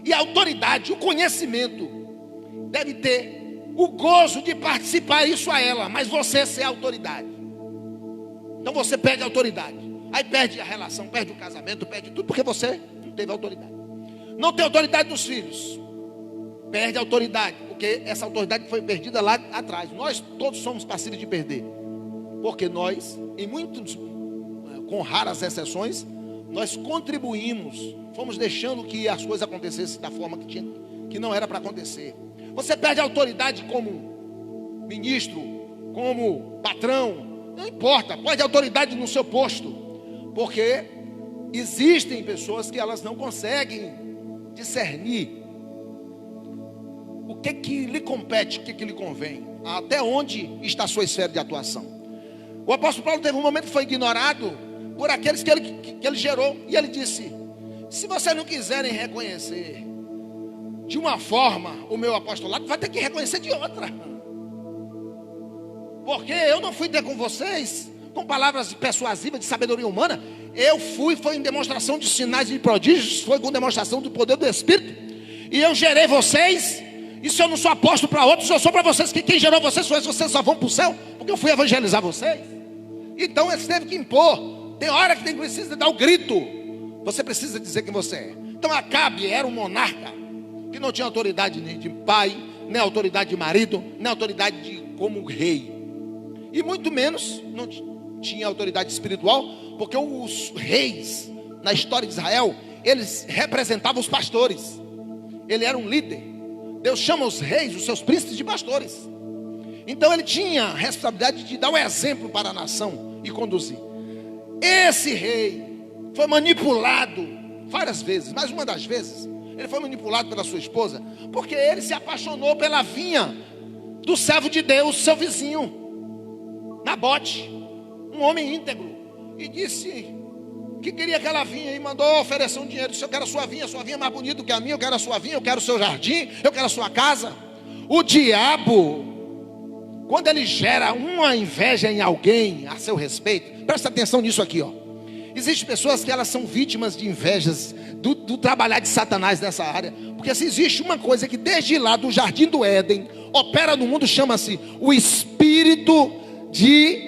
e a autoridade, o conhecimento. Deve ter o gozo de participar isso a ela, mas você ser a autoridade. Então você perde a autoridade. Aí perde a relação, perde o casamento, perde tudo, porque você não teve autoridade. Não tem autoridade dos filhos. Perde a autoridade, porque essa autoridade foi perdida lá atrás. Nós todos somos passíveis de perder. Porque nós, em muitos, com raras exceções, nós contribuímos, fomos deixando que as coisas acontecessem da forma que não era para acontecer. Você perde a autoridade como ministro, como patrão, não importa, perde a autoridade no seu posto, porque existem pessoas que elas não conseguem discernir o que lhe compete, o que lhe convém, até onde está a sua esfera de atuação. O apóstolo Paulo teve um momento que foi ignorado por aqueles que ele gerou. E ele disse: se vocês não quiserem reconhecer de uma forma o meu apostolado, vai ter que reconhecer de outra. Porque eu não fui ter com vocês com palavras persuasivas de sabedoria humana. Eu foi em demonstração de sinais e prodígios, foi com demonstração do poder do Espírito. E eu gerei vocês. E se eu não sou apóstolo para outros, eu sou para vocês. Que quem gerou vocês só vão para o céu, porque eu fui evangelizar vocês. Então ele teve que impor. Tem hora que precisa dar o grito. Você precisa dizer quem você é. Então Acabe era um monarca que não tinha autoridade nem de pai, nem autoridade de marido, nem autoridade como rei. E muito menos não tinha autoridade espiritual, porque os reis na história de Israel, eles representavam os pastores. Ele era um líder. Deus chama os reis, os seus príncipes, de pastores. Então ele tinha a responsabilidade de dar um exemplo para a nação e conduzir. Esse rei foi manipulado várias vezes, mas uma das vezes ele foi manipulado pela sua esposa, porque ele se apaixonou pela vinha do servo de Deus, seu vizinho Nabote, um homem íntegro, e disse que queria aquela vinha e mandou oferecer um dinheiro. Disse: eu quero a sua vinha é mais bonita do que a minha, eu quero a sua vinha, eu quero o seu jardim, eu quero a sua casa. O diabo, quando ele gera uma inveja em alguém a seu respeito, presta atenção nisso aqui, ó. Existem pessoas que elas são vítimas de invejas do trabalhar de Satanás nessa área, porque se existe uma coisa que desde lá do jardim do Éden opera no mundo, chama-se o espírito de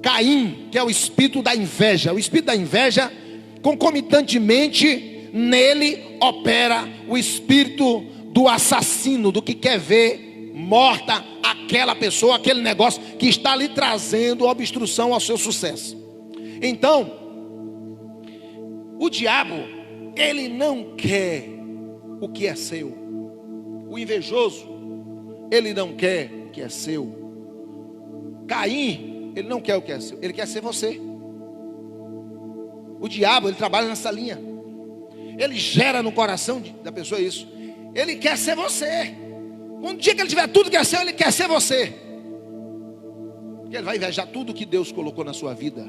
Caim, que é o espírito da inveja. O espírito da inveja, concomitantemente nele opera o espírito do assassino, do que quer ver morta aquela pessoa, aquele negócio que está lhe trazendo obstrução ao seu sucesso. Então, o diabo, ele não quer o que é seu. O invejoso, ele não quer o que é seu. Caim, ele não quer o que é seu, ele quer ser você. O diabo, ele trabalha nessa linha. Ele gera no coração da pessoa isso. Ele quer ser você. Um dia que ele tiver tudo que é seu, ele quer ser você. Porque ele vai invejar tudo que Deus colocou na sua vida.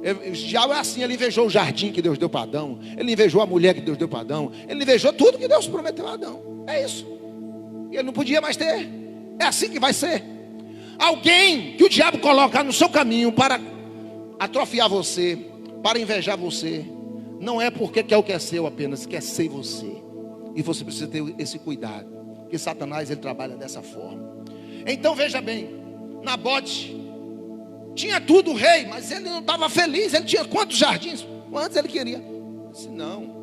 O diabo é assim, ele invejou o jardim que Deus deu para Adão. Ele invejou a mulher que Deus deu para Adão. Ele invejou tudo que Deus prometeu a Adão. É isso. E ele não podia mais ter. É assim que vai ser. Alguém que o diabo coloca no seu caminho para atrofiar você, para invejar você, não é porque quer o que é seu apenas, quer ser você. E você precisa ter esse cuidado, porque Satanás, ele trabalha dessa forma. Então veja bem, Nabote tinha tudo, o rei, mas ele não estava feliz. Ele tinha quantos jardins? Quantos ele queria? Disse, não.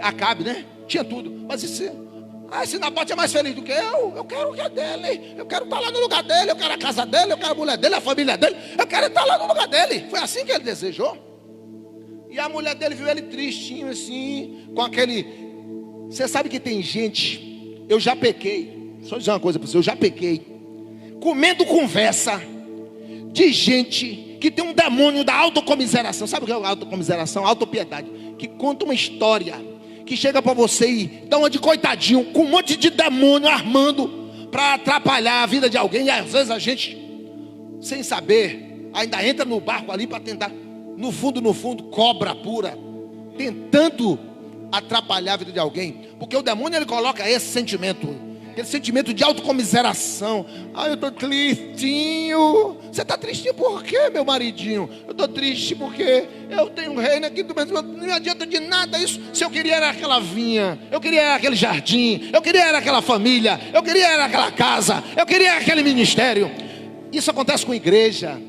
Acabe, né? Tinha tudo. Mas disse, esse Nabote é mais feliz do que eu quero o que é dele, eu quero estar lá no lugar dele, eu quero a casa dele, eu quero a mulher dele, a família dele, eu quero estar lá no lugar dele. Foi assim que ele desejou. E a mulher dele viu ele tristinho assim, com aquele... Você sabe que tem gente, eu já pequei, só dizer uma coisa para você, eu já pequei, comendo conversa de gente que tem um demônio da autocomiseração. Sabe o que é a autocomiseração? Autopiedade, que conta uma história, que chega para você e dá uma de coitadinho, com um monte de demônio armando para atrapalhar a vida de alguém. E às vezes a gente, sem saber, ainda entra no barco ali para tentar, no fundo, cobra pura, tentando atrapalhar a vida de alguém. Porque o demônio, ele coloca esse sentimento, aquele sentimento de autocomiseração. Eu estou tristinho. Você está tristinho por quê, meu maridinho? Eu estou triste porque eu tenho um reino aqui, mas não adianta de nada isso. Se eu queria era aquela vinha, eu queria era aquele jardim, eu queria era aquela família, eu queria era aquela casa, eu queria aquele ministério. Isso acontece com igreja.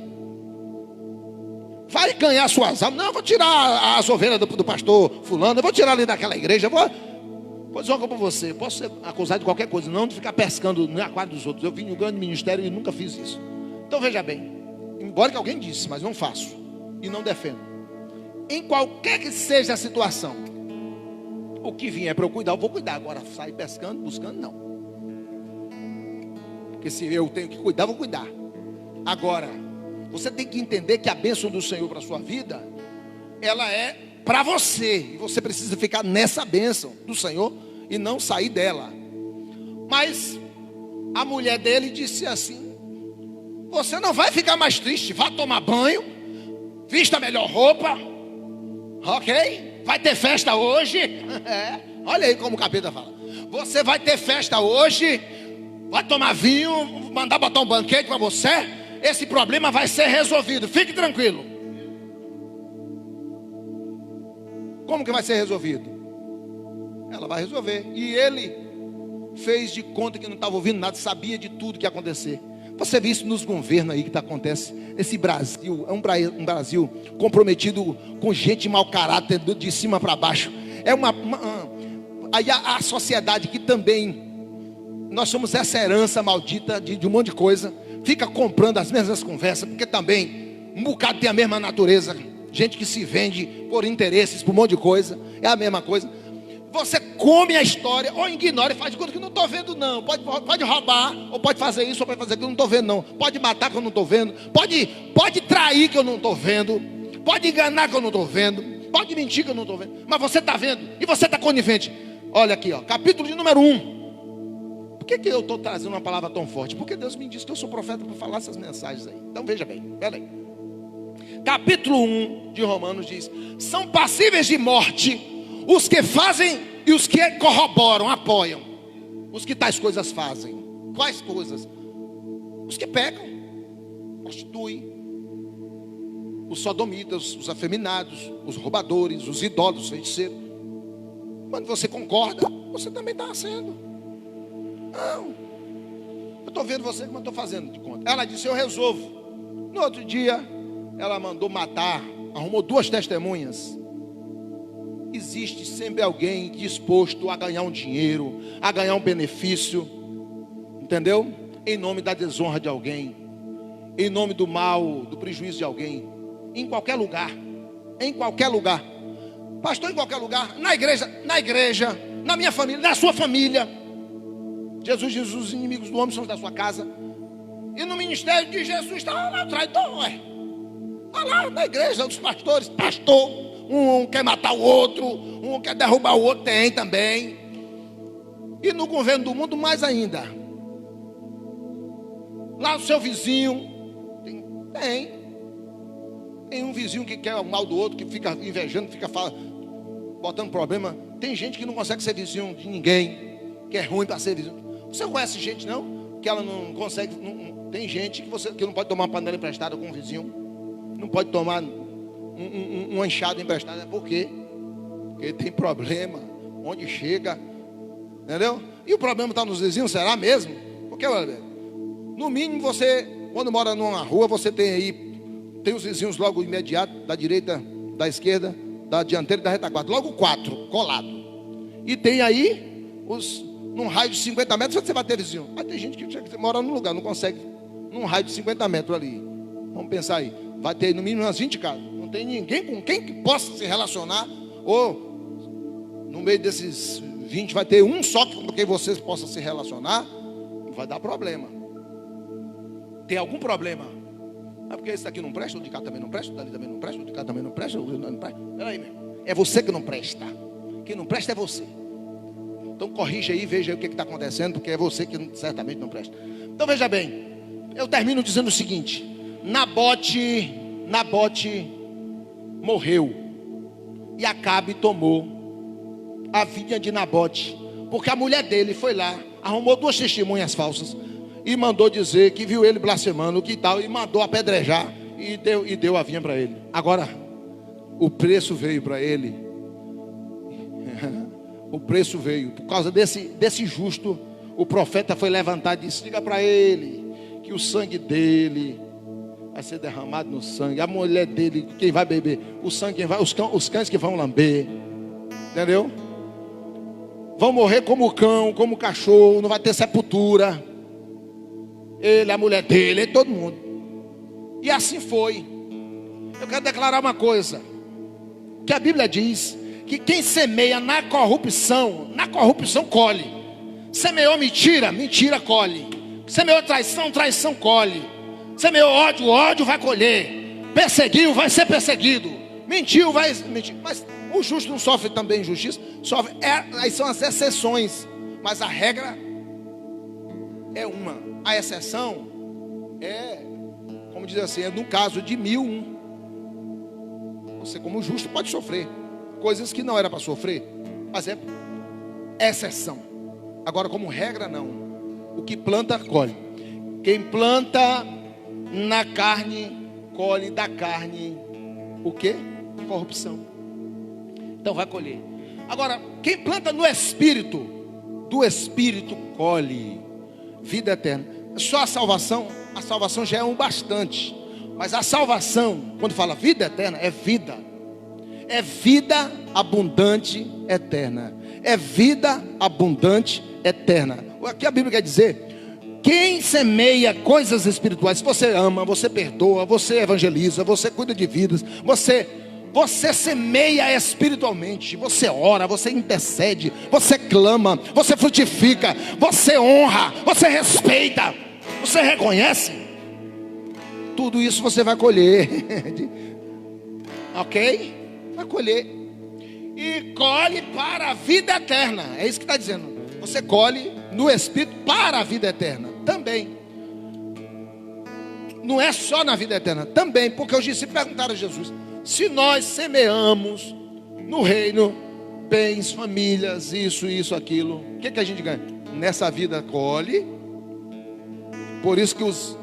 Vai ganhar suas almas. Não, eu vou tirar as ovelhas do pastor fulano, eu vou tirar ali daquela igreja, vou dizer uma coisa para você, eu posso ser acusado de qualquer coisa, não de ficar pescando no aquário dos outros. Eu vim no grande ministério e nunca fiz isso. Então veja bem, embora que alguém disse, mas não faço e não defendo. Em qualquer que seja a situação, o que vier para eu cuidar, eu vou cuidar. Agora sair pescando, buscando, não. Porque se eu tenho que cuidar, eu vou cuidar. Agora, você tem que entender que a bênção do Senhor para a sua vida, ela é para você, e você precisa ficar nessa bênção do Senhor e não sair dela. Mas a mulher dele disse assim: você não vai ficar mais triste, vá tomar banho, vista a melhor roupa, ok? Vai ter festa hoje. Olha aí como o capeta fala. Você vai ter festa hoje, vai tomar vinho, mandar botar um banquete para você. Esse problema vai ser resolvido, fique tranquilo. Como que vai ser resolvido? Ela vai resolver. E ele fez de conta que não estava ouvindo nada, sabia de tudo que ia acontecer. Você vê isso nos governos aí que acontece. Esse Brasil é um Brasil comprometido com gente mau caráter, de cima para baixo. É aí a sociedade que também, nós somos essa herança maldita de um monte de coisa, fica comprando as mesmas conversas, porque também um bocado tem a mesma natureza. Gente que se vende por interesses, por um monte de coisa, é a mesma coisa. Você come a história, ou ignora e faz de conta que não estou vendo não. Pode roubar, ou pode fazer isso, ou pode fazer aquilo, não estou vendo não. Pode matar que eu não estou vendo, pode trair que eu não estou vendo, pode enganar que eu não estou vendo, pode mentir que eu não estou vendo, mas você está vendo, e você está conivente. Olha aqui, ó, capítulo de número 1. Por que eu estou trazendo uma palavra tão forte? Porque Deus me disse que eu sou profeta para falar essas mensagens aí. Então veja bem, pera aí. Capítulo 1 de Romanos diz: são passíveis de morte os que fazem e os que corroboram, apoiam. Os que tais coisas fazem. Quais coisas? Os que pecam, prostituem, os sodomitas, os afeminados, os roubadores, os idólatras, os feiticeiros. Quando você concorda, você também está sendo. Não, eu estou vendo você como eu estou fazendo de conta. Ela disse: eu resolvo. No outro dia, ela mandou matar, arrumou 2 testemunhas. Existe sempre alguém disposto a ganhar um dinheiro, a ganhar um benefício, entendeu? Em nome da desonra de alguém, em nome do mal, do prejuízo de alguém. Em qualquer lugar, pastor, em qualquer lugar, na igreja, na minha família, na sua família. Jesus diz: os inimigos do homem são os da sua casa. E no ministério de Jesus está lá o traidor, está lá na igreja dos pastores, pastor, um quer matar o outro, um quer derrubar o outro, tem também. E no governo do mundo mais ainda. Lá o seu vizinho tem um vizinho que quer o mal do outro, que fica invejando, fica botando problema. Tem gente que não consegue ser vizinho de ninguém, que é ruim para ser vizinho. Você conhece gente não? Que ela não consegue. Tem gente que não pode tomar uma panela emprestada com um vizinho, não pode tomar uma enxada emprestada. Por quê? Porque tem problema onde chega, entendeu? E o problema está nos vizinhos, será mesmo? Porque, olha, no mínimo você, quando mora numa rua, você tem os vizinhos logo imediato, da direita, da esquerda, da dianteira e da retaguarda, logo 4 colado. E tem aí Num raio de 50 metros você vai ter vizinho. Mas tem gente que mora num lugar, não consegue. Num raio de 50 metros ali. Vamos pensar aí. Vai ter no mínimo umas 20 casas. Não tem ninguém com quem que possa se relacionar. Ou no meio desses 20 vai ter um só com quem você possa se relacionar. Vai dar problema. Tem algum problema? É porque esse daqui não presta, o de cá também não presta, o dali também não presta, o de cá também não presta, o não presta. Peraí, meu. É você que não presta. Quem não presta é você. Então corrija aí, veja aí o que está acontecendo, porque é você que certamente não presta. Então veja bem, eu termino dizendo o seguinte: Nabote morreu e Acabe tomou a vinha de Nabote, porque a mulher dele foi lá, arrumou 2 testemunhas falsas e mandou dizer que viu ele blasfemando, que tal, e mandou apedrejar e deu a vinha para ele. Agora, o preço veio para ele. O preço veio, por causa desse justo, o profeta foi levantar e disse: diga para ele que o sangue dele vai ser derramado no sangue, a mulher dele, quem vai beber, o sangue, quem vai, os cães que vão lamber, entendeu? Vão morrer como cão, como cachorro, não vai ter sepultura. Ele, a mulher dele, todo mundo. E assim foi. Eu quero declarar uma coisa, que a Bíblia diz que quem semeia na corrupção colhe. Semeou mentira, mentira colhe. Semeou traição, traição colhe. Semeou ódio, ódio vai colher. Perseguiu, vai ser perseguido. Mentiu, vai mentir. Mas o justo não sofre também injustiça? Sofre. Aí são as exceções. Mas a regra é uma. A exceção é, como diz assim, é no caso de 1001. Você como justo pode sofrer coisas que não era para sofrer, mas é exceção. Agora, como regra, não. O que planta, colhe. Quem planta na carne, colhe da carne o quê? Corrupção. Então vai colher. Agora, quem planta no Espírito, do Espírito colhe vida eterna. Só a salvação já é um bastante. Mas a salvação, quando fala vida eterna, é vida. É vida abundante eterna. É vida abundante eterna. Aqui a Bíblia quer dizer: quem semeia coisas espirituais, você ama, você perdoa, você evangeliza, você cuida de vidas, você semeia espiritualmente, você ora, você intercede, você clama, você frutifica, você honra, você respeita, você reconhece. Tudo isso você vai colher. Ok? Vai colher. E colhe para a vida eterna. É isso que está dizendo. Você colhe no Espírito para a vida eterna também. Não é só na vida eterna, também. Porque os discípulos perguntaram a Jesus: se nós semeamos no reino bens, famílias, isso, aquilo, o que a gente ganha? Nessa vida colhe. Por isso que os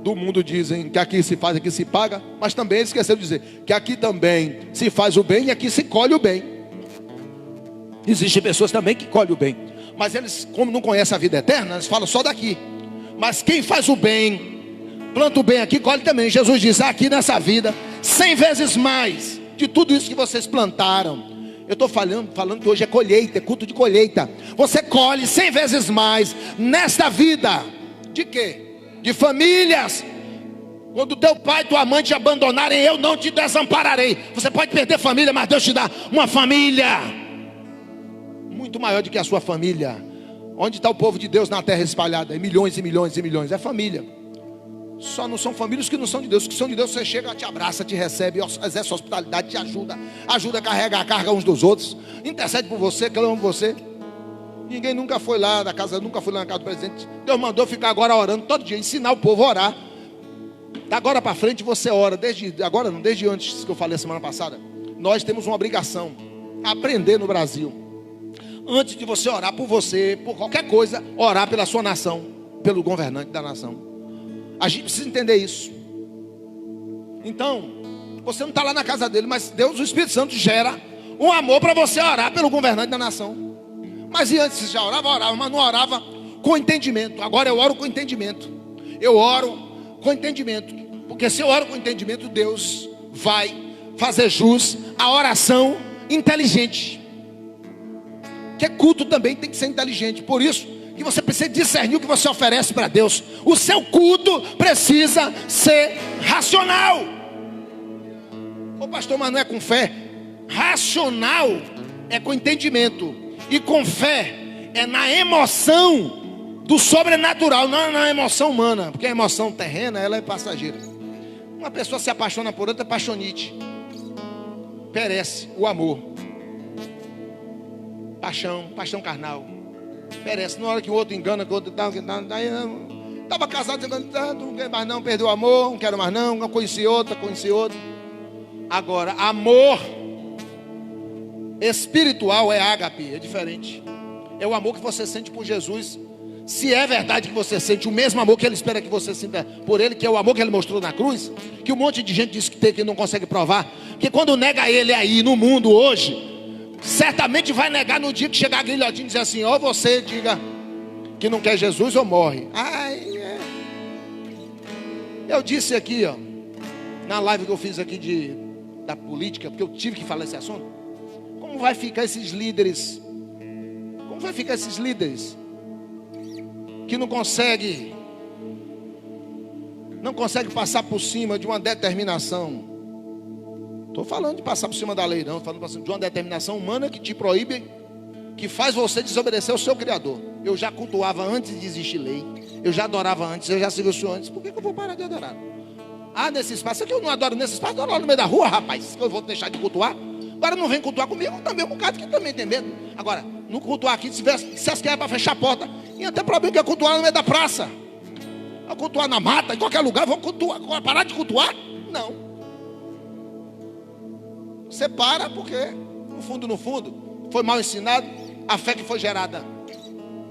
do mundo dizem que aqui se faz, aqui se paga. Mas também eles esqueceram de dizer que aqui também se faz o bem e aqui se colhe o bem. Existem pessoas também que colhem o bem, mas eles, como não conhecem a vida eterna, eles falam só daqui. Mas quem faz o bem, planta o bem aqui, colhe também. Jesus diz: aqui nessa vida, 100 vezes mais de tudo isso que vocês plantaram. Eu estou falando que hoje é colheita, é culto de colheita. Você colhe 100 vezes mais nesta vida. De quê? De famílias. Quando teu pai e tua mãe te abandonarem, eu não te desampararei. Você pode perder família, mas Deus te dá uma família muito maior do que a sua família. Onde está o povo de Deus na terra espalhada? É milhões e milhões e milhões. É família. Só não são famílias que não são de Deus. Que são de Deus, você chega, te abraça, te recebe, exerce hospitalidade, te ajuda a carregar a carga uns dos outros, intercede por você, clama por você. Ninguém nunca foi lá na casa, na casa do presidente. Deus mandou ficar agora orando todo dia, ensinar o povo a orar. Da agora para frente você ora, desde antes que eu falei a semana passada. Nós temos uma obrigação, aprender no Brasil. Antes de você orar por você, por qualquer coisa, orar pela sua nação, pelo governante da nação. A gente precisa entender isso. Então, você não está lá na casa dele, mas Deus, o Espírito Santo, gera um amor para você orar pelo governante da nação. Mas e antes você já orava, mas não orava com entendimento. Agora eu oro com entendimento. Eu oro com entendimento. Porque se eu oro com entendimento, Deus vai fazer jus à oração inteligente. Porque culto também tem que ser inteligente. Por isso que você precisa discernir o que você oferece para Deus. O seu culto precisa ser racional. Ô pastor, mas não é com fé? Racional é com entendimento. E com fé é na emoção do sobrenatural, não na emoção humana. Porque a emoção terrena, ela é passageira. Uma pessoa se apaixona por outra, é paixonite. Perece o amor. Paixão carnal. Perece. Na hora que o outro engana, que o outro estava casado, não quero mais não, perdeu o amor, não quero mais não, conheci outra. Agora, amor espiritual é ágape, é diferente. É o amor que você sente por Jesus. Se é verdade que você sente o mesmo amor que Ele espera que você sinta por Ele, que é o amor que Ele mostrou na cruz, que um monte de gente diz que tem, que não consegue provar, que quando nega Ele aí no mundo hoje, certamente vai negar no dia que chegar grilhodinho e dizer assim: ou você diga que não quer Jesus ou morre. Eu disse aqui, ó, na live que eu fiz aqui da política, porque eu tive que falar esse assunto. Como vai ficar esses líderes? Como vai ficar esses líderes que não consegue passar por cima de uma determinação? Estou falando de passar por cima da lei, não. Estou falando de uma determinação humana que te proíbe, que faz você desobedecer ao seu Criador. Eu já cultuava antes de existir lei. Eu já adorava antes, eu já segui o Senhor antes. Por que eu vou parar de adorar? Nesse espaço, aqui eu não adoro nesse espaço, eu adoro no meio da rua, rapaz. Eu vou deixar de cultuar? Agora não vem cultuar comigo, também um bocado que também tem medo. Agora, não cultuar aqui, se as quer para fechar a porta, e até problema que é cultuar no meio da praça. Vou cultuar na mata, em qualquer lugar, vou cultuar. Agora, parar de cultuar? Não. Você para porque, no fundo, foi mal ensinado, a fé que foi gerada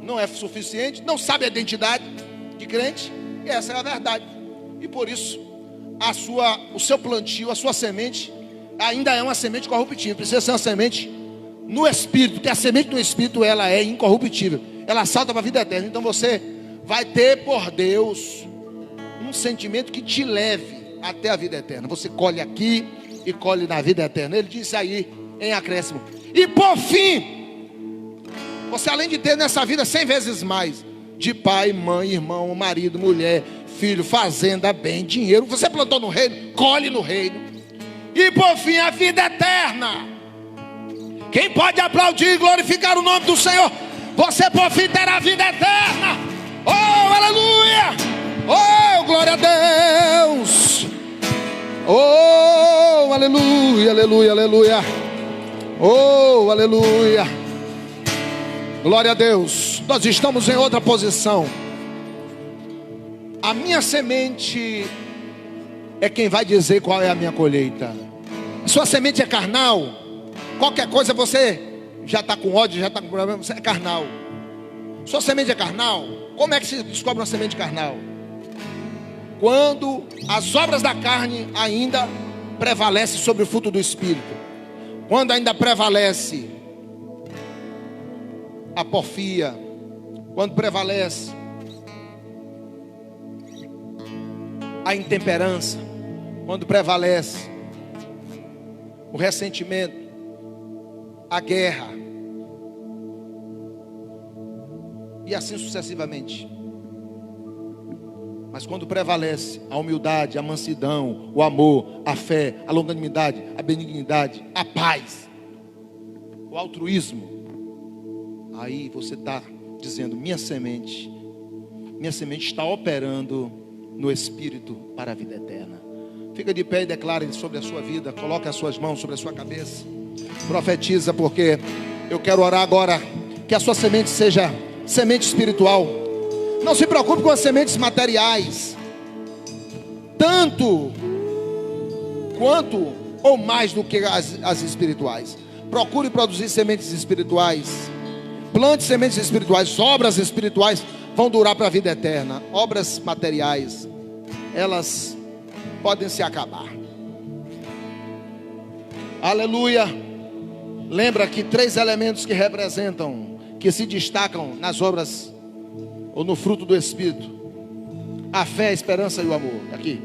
não é suficiente, não sabe a identidade de crente, e essa é a verdade. E por isso, o seu plantio, a sua semente, ainda é uma semente corruptível. Precisa ser uma semente no Espírito, porque a semente no Espírito, ela é incorruptível, ela salta para a vida eterna. Então você vai ter por Deus um sentimento que te leve até a vida eterna. Você colhe aqui e colhe na vida eterna. Ele disse aí em acréscimo: e por fim, você além de ter nessa vida 100 vezes mais, de pai, mãe, irmão, marido, mulher, filho, fazenda, bem, dinheiro, você plantou no reino, colhe no reino. E por fim, a vida eterna. Quem pode aplaudir e glorificar o nome do Senhor? Você por fim terá a vida eterna. Oh, aleluia! Oh, glória a Deus! Oh, aleluia, aleluia, aleluia! Oh, aleluia! Glória a Deus! Nós estamos em outra posição. A minha semente é quem vai dizer qual é a minha colheita. Sua semente é carnal, qualquer coisa você já está com ódio, já está com problema, você é carnal. Sua semente é carnal. Como é que se descobre uma semente carnal? Quando as obras da carne ainda prevalecem sobre o fruto do Espírito. Quando ainda prevalece a porfia, quando prevalece a intemperança, quando prevalece o ressentimento, a guerra, e assim sucessivamente. Mas quando prevalece a humildade, a mansidão, o amor, a fé, a longanimidade, a benignidade, a paz, o altruísmo, aí você está dizendo: minha semente está operando no Espírito para a vida eterna. Fica de pé e declare sobre a sua vida. Coloque as suas mãos sobre a sua cabeça. Profetiza, porque eu quero orar agora que a sua semente seja semente espiritual. Não se preocupe com as sementes materiais, tanto quanto ou mais do que as espirituais. Procure produzir sementes espirituais. Plante sementes espirituais. Obras espirituais vão durar para a vida eterna. Obras materiais, elas podem se acabar. Aleluia. Lembra que 3 elementos que representam, que se destacam nas obras ou no fruto do Espírito: a fé, a esperança e o amor. Aqui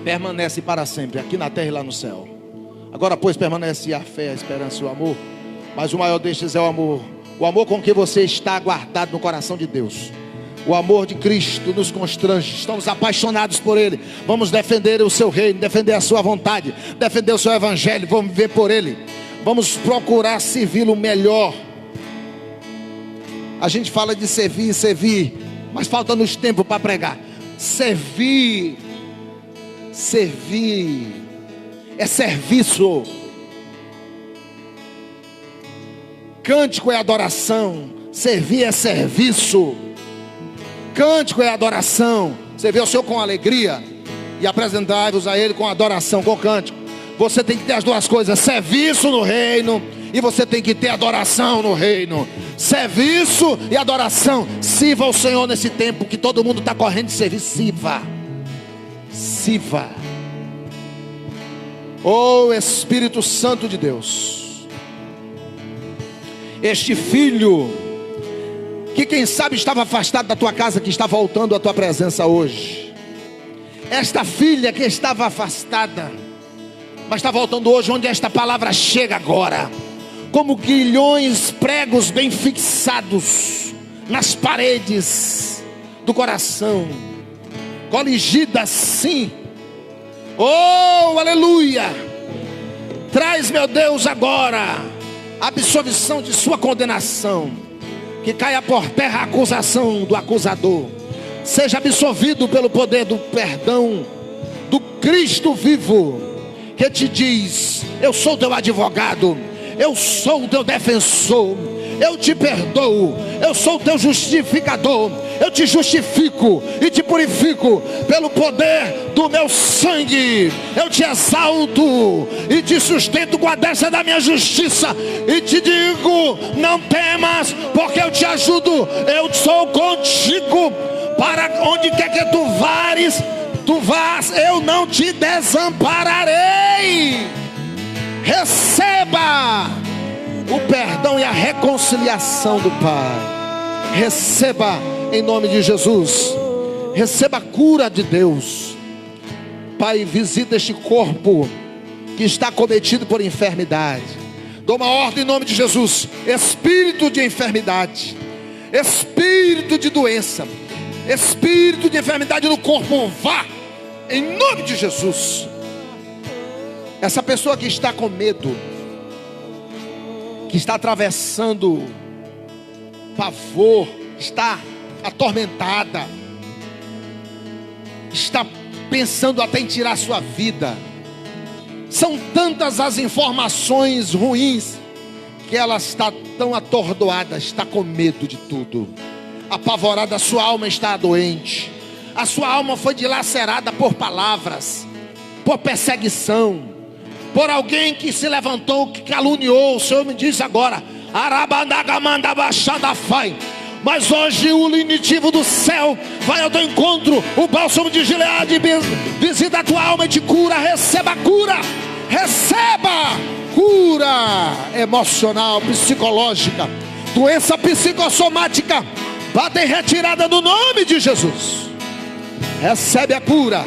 permanece para sempre, aqui na terra e lá no céu. Agora pois permanece a fé, a esperança e o amor. Mas o maior destes é o amor. O amor com que você está guardado no coração de Deus. O amor de Cristo nos constrange. Estamos apaixonados por Ele. Vamos defender o seu reino, defender a sua vontade, defender o seu evangelho. Vamos viver por Ele. Vamos procurar servi-lo melhor. A gente fala de servir, mas falta-nos tempo para pregar. Servir é serviço. Cântico é adoração. Servir é serviço. Cântico é adoração. Servir ao Senhor com alegria e apresentai-vos a Ele com adoração, com cântico. Você tem que ter as duas coisas: serviço no reino, e você tem que ter adoração no reino. Serviço e adoração. Sirva ao Senhor nesse tempo que todo mundo está correndo de serviço. Sirva. Oh Espírito Santo de Deus, este filho que quem sabe estava afastado da tua casa, que está voltando à tua presença hoje. Esta filha que estava afastada, mas está voltando hoje, onde esta palavra chega agora, como grilhões, pregos bem fixados nas paredes do coração, coligida sim. Oh, aleluia! Traz, meu Deus, agora a absolvição de sua condenação. Que caia por terra a acusação do acusador. Seja absolvido pelo poder do perdão do Cristo vivo, que te diz: eu sou teu advogado, eu sou o teu defensor, eu te perdoo, eu sou o teu justificador, eu te justifico e te purifico pelo poder do meu sangue. Eu te exalto e te sustento com a destra da minha justiça, e te digo: não temas, porque eu te ajudo. Eu sou contigo, para onde quer que tu vás, eu não te desampararei. Receba o perdão e a reconciliação do Pai. Receba em nome de Jesus. Receba a cura de Deus. Pai, visita este corpo que está cometido por enfermidade. Dou uma ordem em nome de Jesus: espírito de enfermidade, espírito de doença, espírito de enfermidade no corpo, vá em nome de Jesus. Essa pessoa que está com medo, que está atravessando pavor, está atormentada, está pensando até em tirar sua vida. São tantas as informações ruins que ela está tão atordoada, está com medo de tudo, apavorada. A sua alma está doente, a sua alma foi dilacerada por palavras, por perseguição, por alguém que se levantou, que caluniou. O Senhor me diz agora: mas hoje o lenitivo do céu vai ao teu encontro. O bálsamo de Gileade visita a tua alma e te cura. Receba cura, receba cura emocional, psicológica, doença psicossomática, bate em retirada no nome de Jesus. Recebe a cura.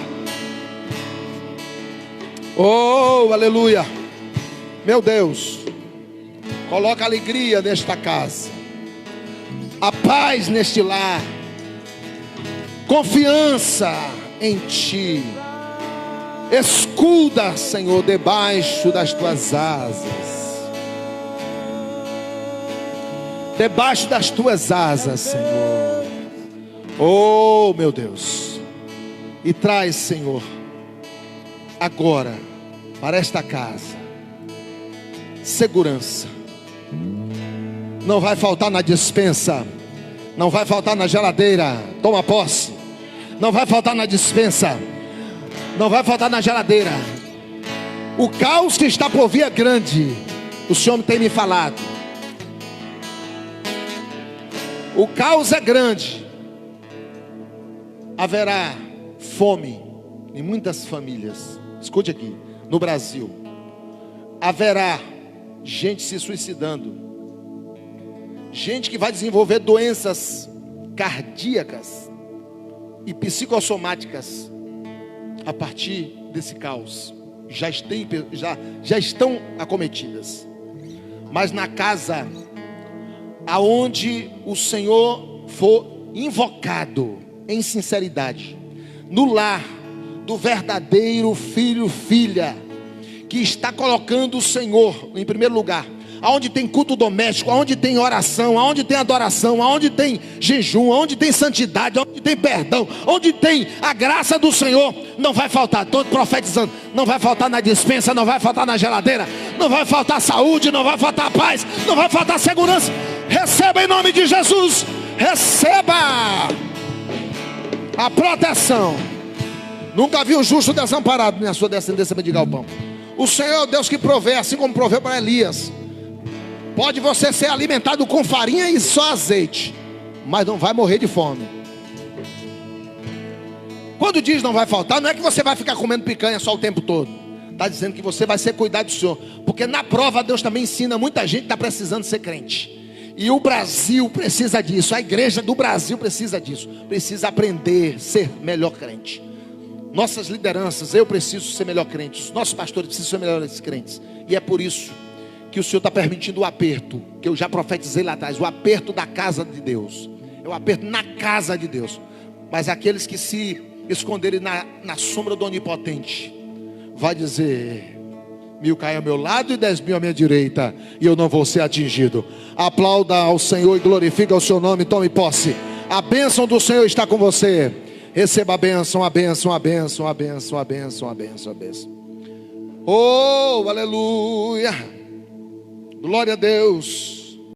Oh, aleluia. Meu Deus, coloca alegria nesta casa, a paz neste lar, confiança em Ti. Escuda, Senhor, debaixo das Tuas asas, debaixo das Tuas asas, Senhor. Oh, meu Deus, e traz, Senhor, agora para esta casa segurança. Não vai faltar na despensa, não vai faltar na geladeira. Toma posse. Não vai faltar na despensa, não vai faltar na geladeira. O caos que está por vir é grande. O Senhor tem me falado. O caos é grande. Haverá fome em muitas famílias. Escute aqui, no Brasil haverá gente se suicidando, gente que vai desenvolver doenças cardíacas e psicossomáticas a partir desse caos. Já estão acometidas. mas na casa aonde o Senhor for invocado em sinceridade, no lar do verdadeiro filho, filha, que está colocando o Senhor em primeiro lugar, aonde tem culto doméstico, aonde tem oração, aonde tem adoração, aonde tem jejum, aonde tem santidade, aonde tem perdão, onde tem a graça do Senhor, não vai faltar. Estou profetizando, não vai faltar na despensa, não vai faltar na geladeira, não vai faltar saúde, não vai faltar paz, não vai faltar segurança. Receba em nome de Jesus, receba a proteção. Nunca vi um justo desamparado, nem a sua descendência mendigar o pão. O Senhor é o Deus que provê, assim como proveu para Elias. Pode você ser alimentado com farinha e só azeite, mas não vai morrer de fome. Quando diz não vai faltar, não é que você vai ficar comendo picanha só o tempo todo. Está dizendo que você vai ser cuidado do Senhor. Porque na prova Deus também ensina muita gente que está precisando ser crente. E o Brasil precisa disso, a igreja do Brasil precisa disso. Precisa aprender a ser melhor crente. Nossas lideranças, eu preciso ser melhor crente. Os nossos pastores precisam ser melhores crentes. E é por isso que o Senhor está permitindo o aperto, que eu já profetizei lá atrás, o aperto da casa de Deus. É o aperto na casa de Deus. Mas aqueles que se esconderem na sombra do Onipotente, vai dizer: 1000 caem ao meu lado e 10.000 à minha direita, e eu não vou ser atingido. Aplauda ao Senhor e glorifica o seu nome, tome posse. A bênção do Senhor está com você. Receba a bênção, a bênção, a bênção, a bênção, a bênção, a bênção, a bênção. Oh, aleluia. Glória a Deus.